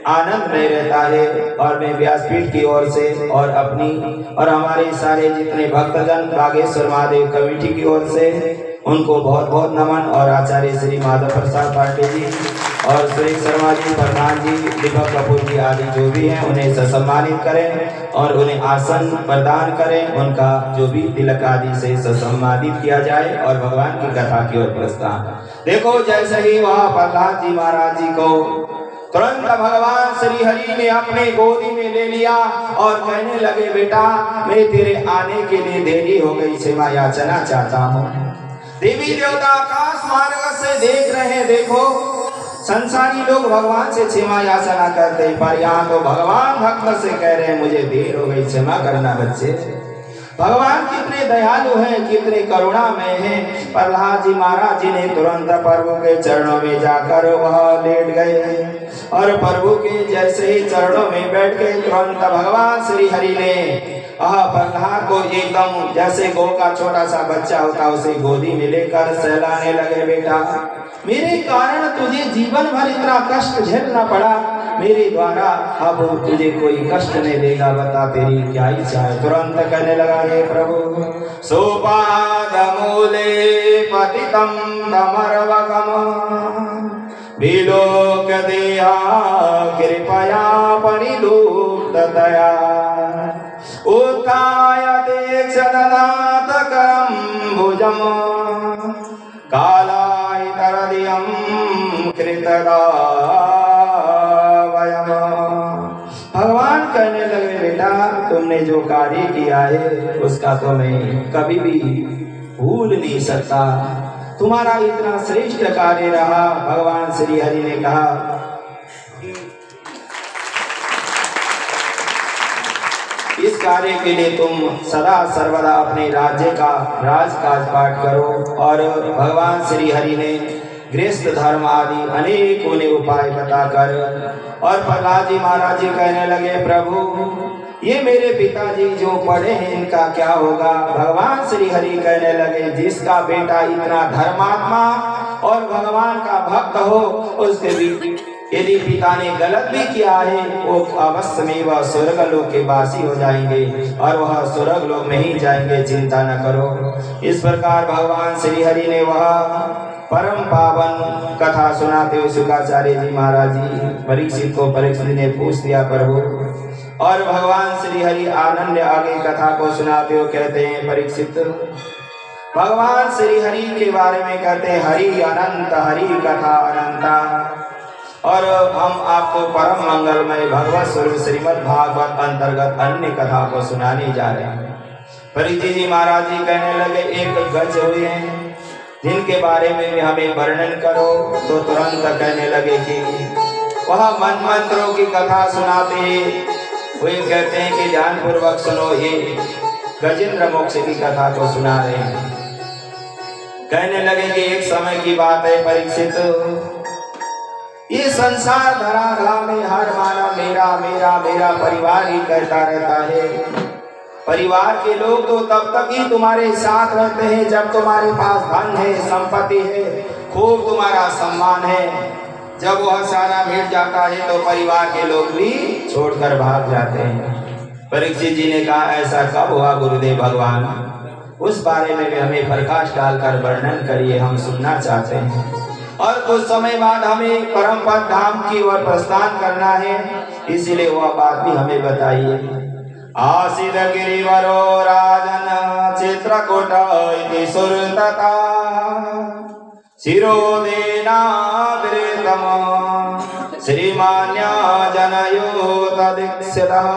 B: आनंदमय रहता है, और मैं व्यासपीठ की ओर से और अपनी और हमारे सारे जितने भक्तजन बागेश्वर महादेव कमेटी की ओर से उनको बहुत बहुत नमन, और आचार्य श्री माधव प्रसाद पांडे जी और सुरेश शर्मा जी, प्रधान जी, दीपक कपूर जी आदि जो भी हैं उन्हें सम्मानित करें और उन्हें आसन प्रदान करें। उनका जो भी तिलक आदि से सम्मानित किया जाए और भगवान की कथा की ओर प्रस्थान। देखो जैसे ही वहाँ प्रहलाद जी महाराज जी को तुरंत भगवान श्री हरि ने अपने गोदी में ले लिया और कहने लगे, बेटा मैं तेरे आने के लिए देरी हो गई, क्षमा याचना चाहता हूँ। देवी देवता आकाश मार्ग से देख रहे हैं। देखो संसारी लोग भगवान से क्षमा याचना करते हैं, पर यहाँ तो भगवान भक्त से कह रहे हैं मुझे देर हो गई, क्षमा करना बच्चे। भगवान कितने दयालु हैं, कितने करुणामय हैं। प्रहलाद जी महाराज जी ने तुरंत प्रभु के चरणों में जाकर वह लेट गए और प्रभु के जैसे ही चरणों में बैठ गए, तुरंत भगवान श्री हरि ने प्रहलाद को एकदम जैसे गौ का छोटा सा बच्चा होता उसे गोदी में लेकर सहलाने लगे। बेटा मेरे कारण तुझे जीवन भर इतना कष्ट झेलना पड़ा, मेरे द्वारा अब तुझे कोई कष्ट नहीं देगा, बता तेरी क्या इच्छा है। तुरंत कहने लगा, हे प्रभु सोपाद मूले पतितम तमरवकम विलोक देहा कृपया परिलुप्ततया उत्थाय दीक्षददात करम भुजम कालाय तरदियम कृतदा। भगवान कहने लगे, बेटा तुमने जो कार्य किया है उसका तो मैं कभी भी भूल नहीं सकता, तुम्हारा इतना श्रेष्ठ कार्य रहा। भगवान श्री हरि ने कहा, इस कार्य के लिए तुम सदा सर्वदा अपने राज्य का राजकाज पाठ करो। और भगवान श्री हरि ने गृहस्थ धर्म आदि अनेक उन्हें उपाय बताकर और प्रहलाद जी महाराज जी कहने लगे, प्रभु ये मेरे पिताजी जो पढ़े हैं इनका क्या होगा। भगवान श्री हरि कहने लगे, जिसका बेटा इतना धर्मात्मा और भगवान का भक्त हो उसके भी यदि पिता ने गलत भी किया है वो अवश्य में वह स्वर्ग लोक के वासी हो जाएंगे और वह स्वर्ग लोक में ही जाएंगे, चिंता न करो। इस प्रकार भगवान श्री हरि ने वह परम पावन कथा सुनाते हुए शुक्राचार्य जी महाराज जी परीक्षित को परीक्षित ने पूछ दिया प्रभु, और भगवान श्री हरि आनंद आगे कथा को सुनाते हुए कहते हैं, परीक्षित भगवान श्री हरि के बारे में कहते हैं, हरि अनंत हरि कथा अनंता। और हम आपको परम मंगलमय भगवत स्वरूप श्रीमद् भागवत अंतर्गत अन्य कथा को सुनाने जा रहे हैं। परीक्षित जी महाराज जी कहने लगे, एक गज हुए हैं जिनके बारे में हमें वर्णन करो। तो तुरंत कहने लगे कि वह मन मंत्रों की कथा सुनाते हैं। वे कहते हैं कि ध्यान पूर्वक सुनो, ये गजेंद्र मोक्ष की कथा को सुना रहे हैं। कहने लगे कि एक समय की बात है परीक्षित, ये संसार धराधाम में हर मानव मेरा मेरा मेरा परिवार ही कहता रहता है। परिवार के लोग तो तब तक ही तुम्हारे साथ रहते हैं जब तुम्हारे पास धन है, संपत्ति है, खूब तुम्हारा सम्मान है। जब वह सारा मिट जाता है तो परिवार के लोग भी छोड़कर भाग जाते हैं। परीक्षित जी ने कहा, ऐसा कब हुआ गुरुदेव भगवान? उस बारे में हमें प्रकाश डालकर वर्णन करिए, हम सुनना चाहते हैं। और कुछ समय बाद हमें परम पद धाम की ओर प्रस्थान करना है, इसीलिए वह बात भी हमें बताइए। आसीद गिरिवरो राजन चित्रकूट इति सुरतता शिरोदेना वृतम श्रीमान्या जनयो तदीक्षितः।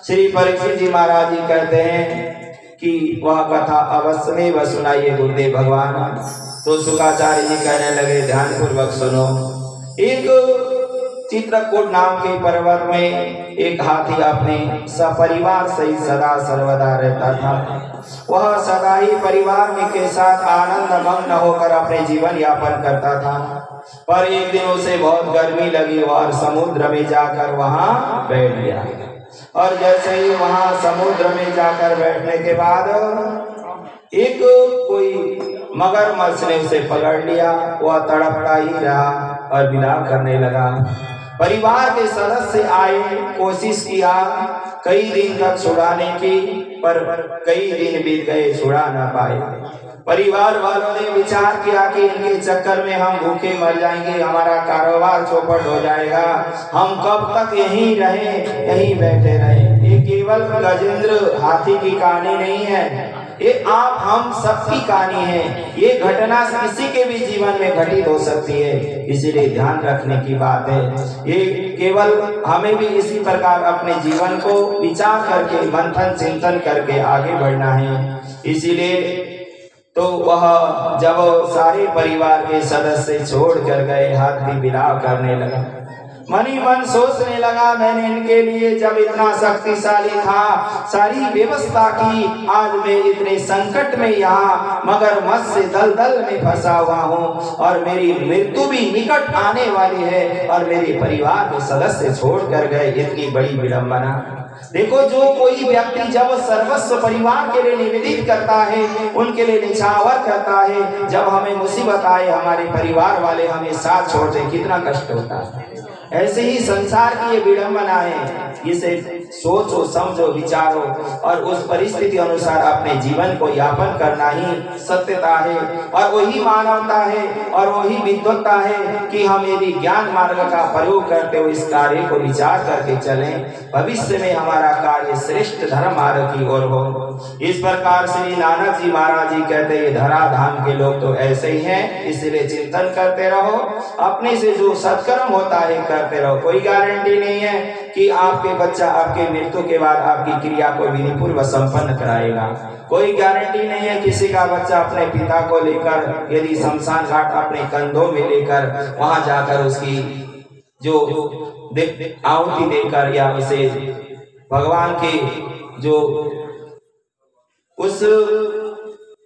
B: श्री परीक्षित जी महाराज जी कहते हैं कि वह कथा अवश्य में वह सुनाइए गुरुदेव भगवान। तो शुकाचार्य जी कहने लगे, ध्यान पूर्वक सुनो। एक चित्रकूट नाम के पर्वत में एक हाथी अपने सपरिवार सहित सदा सर्वदा रहता था। वह सदा ही परिवार में के साथ आनंद मग्न होकर अपने जीवन यापन करता था। पर एक दिन उसे बहुत गर्मी लगी और समुद्र में जाकर वहां बैठ गया। और जैसे ही वहां समुद्र में जाकर बैठने के बाद एक कोई मगरमच्छ ने उसे पकड़ लिया। वह तड़पता ही रहा और विलाप करने लगा। परिवार के सदस्य आए, कोशिश किया कई दिन तक छुड़ाने की, पर कई दिन बीत गए, छुड़ा ना पाए। परिवार वालों ने विचार किया कि इनके चक्कर में हम भूखे मर जाएंगे, हमारा कारोबार चौपट हो जाएगा, हम कब तक यहीं रहें, यहीं बैठे रहें। ये केवल गजेंद्र हाथी की कहानी नहीं है, ये आप हम सबकी कहानी है। ये घटना किसी के भी जीवन में घटित हो सकती है, इसीलिए ध्यान रखने की बात है। ये केवल हमें भी इसी प्रकार अपने जीवन को विचार करके मंथन चिंतन करके आगे बढ़ना है। इसीलिए तो वह जब सारे परिवार के सदस्य छोड़ कर गए, हाथी विलाप करने लगा। मन ही मन सोचने लगा, मैंने इनके लिए जब इतना शक्तिशाली था, सारी व्यवस्था की, आज मैं इतने संकट में यहाँ मगरमच्छ से दलदल में फंसा हुआ हूँ और मेरी मृत्यु भी निकट आने वाली है और मेरे परिवार के सदस्य छोड़ कर गए, इतनी बड़ी विडंबना। देखो, जो कोई व्यक्ति जब सर्वस्व परिवार के लिए निवेदित करता है, उनके लिए निछावर करता है, जब हमें मुसीबत आए हमारे परिवार वाले हमें साथ छोड़ दे, कितना कष्ट होता है। ऐसे ही संसार की ये विडंबना है, इसे सोचो समझो विचारो और उस परिस्थिति अनुसार अपने जीवन को यापन करना ही सत्यता है और वही मानवता है और वही विद्वत्ता है कि हम यदि ज्ञान मार्ग का प्रयोग करते हुए इस कार्य को विचार करके चलें, भविष्य में हमारा कार्य श्रेष्ठ धर्म मार्ग की ओर हो। इस प्रकार श्री नानक जी महाराज जी कहते हैं, धराधाम के लोग तो ऐसे ही हैं, इसलिए चिंतन करते रहो, अपने से जो सत्कर्म होता है करते रहो। कोई गारंटी नहीं है कि आपके बच्चा आपके मृत्यु के बाद आपकी क्रिया को विधि पूर्वक संपन्न कराएगा। कोई गारंटी नहीं है किसी का बच्चा अपने पिता को लेकर यदि शमशान घाट अपने कंधों में लेकर वहां जाकर उसकी जो आहुति देकर या उसे भगवान के जो उस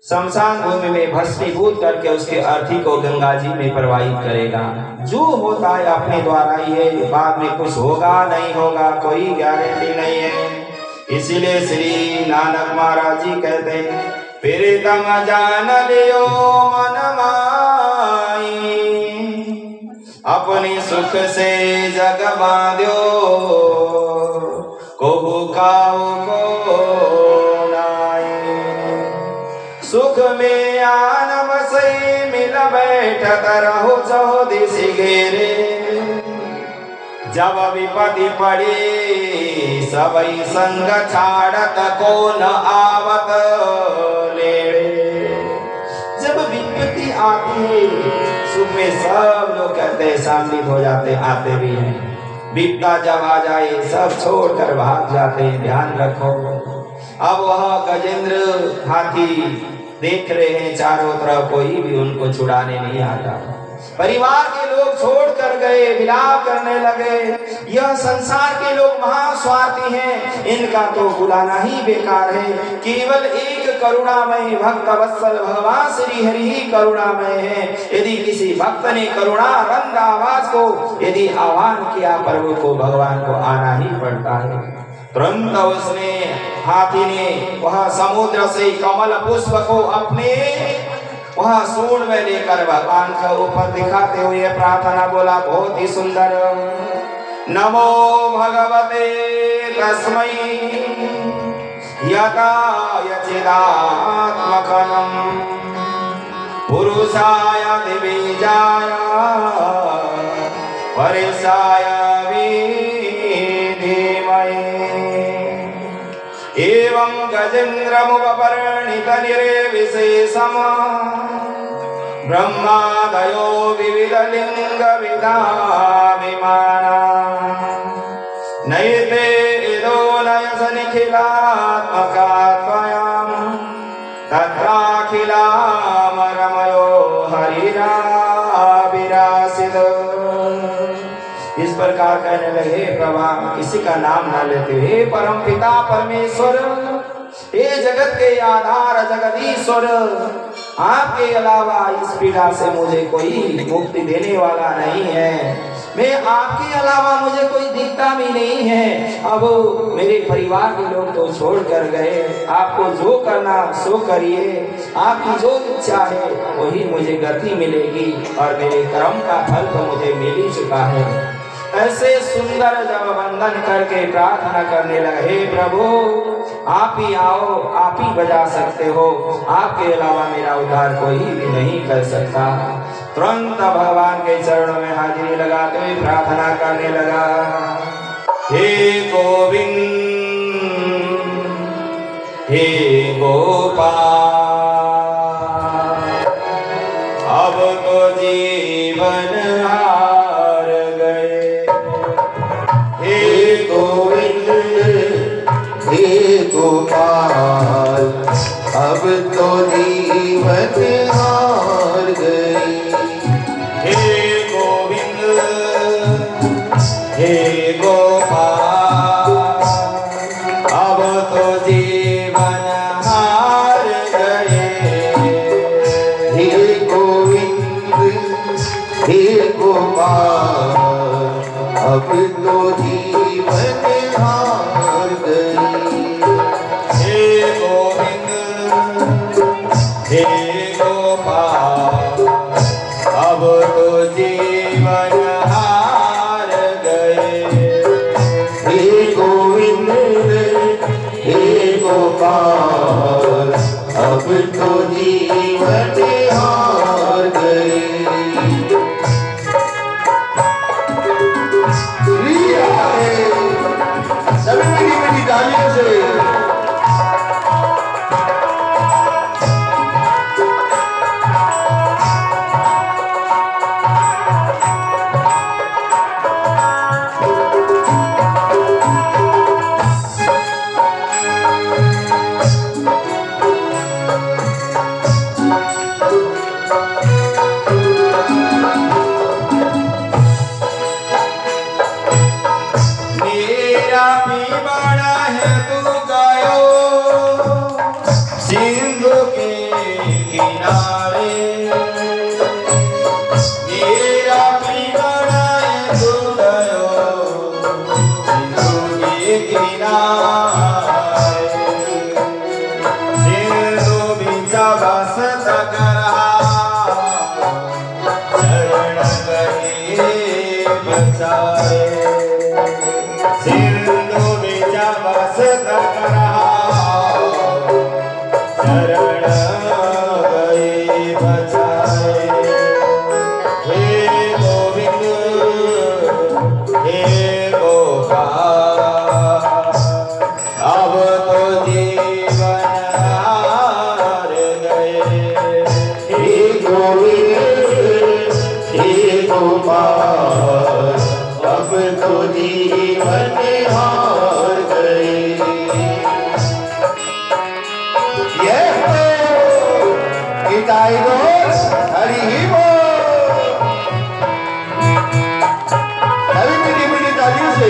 B: शमशान भूमि में भस्मीभूत करके उसके अर्थी को गंगा जी में प्रवाहित करेगा। जो होता है अपने द्वारा ही है, बाद में कुछ होगा नहीं होगा कोई गारंटी नहीं है। इसीलिए श्री नानक महाराज जी कहते हैं, प्रीतम जान लियो मन माई, अपनी सुख से जग बांध्यो, कोहू काऊ को सुख में आन बसई मिल बैठत रहो चौदिसी घेरे, जब विपत्ति पड़ी सबई संग छाड़त को न आवत लेड़े। जब विपत्ति आती है सुख में सब लोग कहते हैं शामिल हो जाते, आते भी हैं। विपदा जब आ जाए सब छोड़कर भाग जाते हैं, ध्यान रखो। अब वह गजेंद्र हाथी देख रहे हैं चारों तरफ, कोई भी उनको छुड़ाने नहीं आता। परिवार के लोग छोड़ कर गए, विलाप करने लगे। यह संसार के लोग महास्वार्थी हैं, इनका तो बुलाना ही बेकार है। केवल एक करुणामय भक्त वत्सल भगवान श्री हरि ही करुणामय है। यदि किसी भक्त ने करुणा रंग आवाज को यदि आह्वान किया, प्रभु को भगवान को आना ही पड़ता है। तुरंत उसने हाथी ने वह समुद्र से कमल पुष्प को अपने वह सूंड में लेकर भगवान के ऊपर दिखाते हुए प्रार्थना बोला, बहुत ही सुंदर। नमो भगवते तस्मै यकाय चिदात्मकं पुरुषाय दिव्याय परेशाय धीमहि। एवं गजेन्द्रमुपवर्णित निर्विशेषम् ब्रह्मादयो विविधलिंग विदाभिमाना नैते इदो नयस निखिलात्मका त्वयां तत्राखिलामरमयो हरिराविरासित। इस प्रकार कहने लगे, प्रभा किसी का नाम ना लेते, हे परम पिता परमेश्वर, हे जगत के आधार जगदीश्वर, आपके अलावा इस पीड़ा से मुझे कोई मुक्ति देने वाला नहीं है। मैं आपके अलावा मुझे कोई दिखता भी नहीं है। अब मेरे परिवार के लोग तो छोड़ कर गए, आपको जो करना सो करिए, आपकी जो इच्छा है वही मुझे गति मिलेगी और मेरे कर्म का फल तो मुझे मिल ही चुका है। ऐसे सुंदर जब वंदन करके प्रार्थना करने लगे, प्रभु आप ही आओ, आप ही बजा सकते हो, आपके अलावा मेरा उद्धार कोई भी नहीं कर सकता। तुरंत भगवान के चरणों में हाजिरी लगाते हुए प्रार्थना करने लगा, हे गोविंद हे गोपाल, अब तो जीवन हार गए। हे गोविंद
C: हे गोपाल, अब तो जीवन हार गए।
B: हे गोविंद हे गोपाल, अब तो जीवन हार गए।
C: हे गोविंद हे गोपाल, अब तो जीवन हार गए।
B: हे गोविंद हे गोपाल, अब तो जीवन हार गए।
C: हे गोविंद हे गोपाल, अब तो जीवन हार गए। सभी मीठी मीठी तालियों से
B: मेरा भी बड़ा है तू गयो सिंधु के किनारे। मेरा भी बड़ा है तू गयो सिंधु के किनारे। सिंधु बिचा बस तकरा शरण गए बचाए। सिंधु बिचा बस तकरा शरण गए बचाए। हे गोविंद हे गोपाल, अब तो जीवन हार गए।
C: हे गोविंद हे गोपाल, अब तो जीवन हार गए। ये गीताई रोज हरि ही बोल। सभी मीठी मीठी तालियों से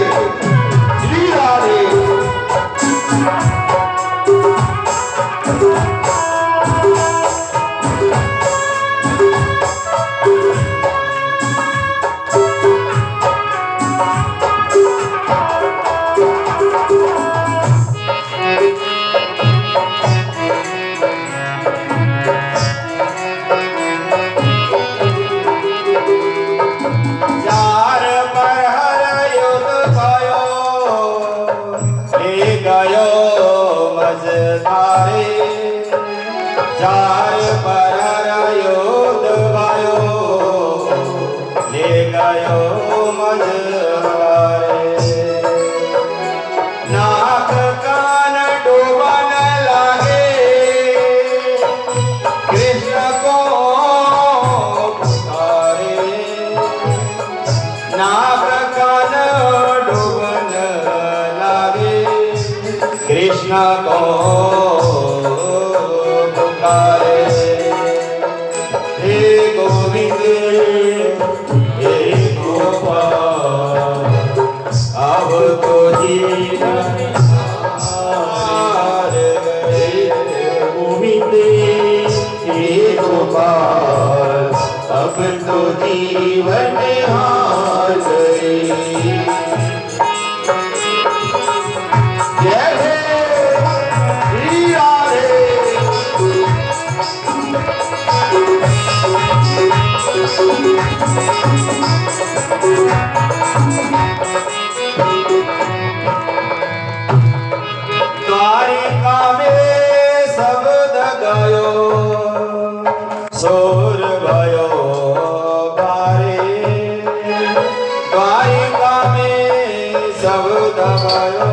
C: अब तो जीवन हार गए। जय हे श्री राधे।
B: द्वारिका में शब्द गयो सोर भयो बारे। द्वारिका में शब्द गयो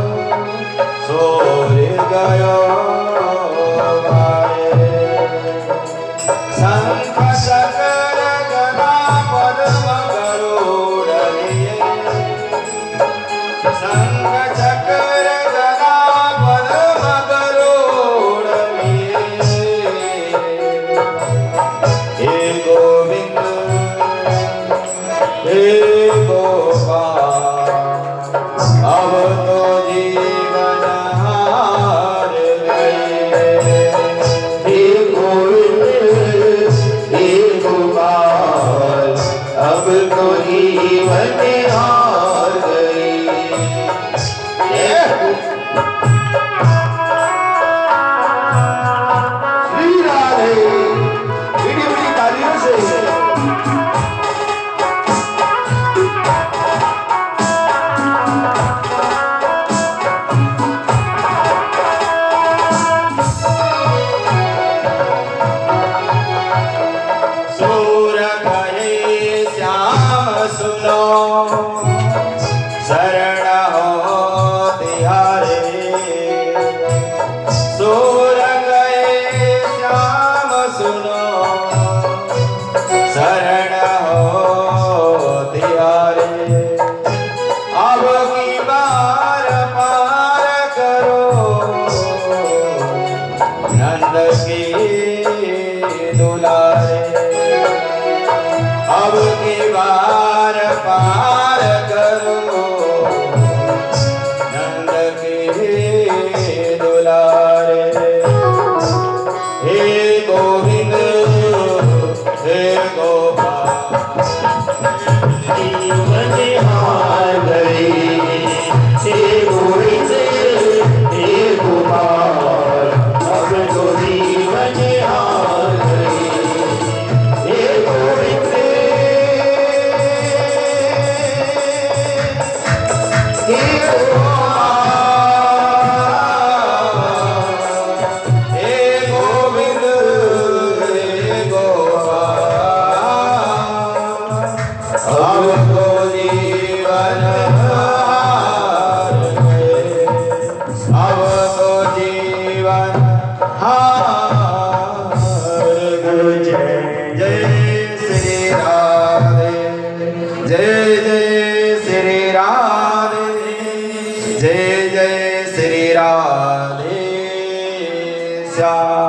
B: सोर गयो बारे। शंख चक्र गदा पद्म गरुड़ लिए। शंख चक्र गदा पद्म गरुड़ लिए। हे गोविंद हे गोपाल अब तो जीवन हार गए।
C: हे गोविंद हे गोपाल अब तो जीवन हार गए। श्री राधे। बड़ी बड़ी तालियों से
B: सूर कहे श्याम सुनो शरण हो तिहारे। सूर कहे श्याम सुनो शरण हो तिहारे। अब की बार पार करो नंद की दुलारे। अब की बार पार करो नंद के दुलारे। हे गोविंद हे गोपाल
C: जीवन हार गए। हे गोविंद हे गोपाल अब तो जीवन हार गए। हे गोविंद हे गोपाल
B: हे गोविंद हे गोपाल अब तो जीवन हार गए। अब तो जीवन हार गए। जय श्री राधे जय जय श्री राधे जय जय श्री राधे श्याम।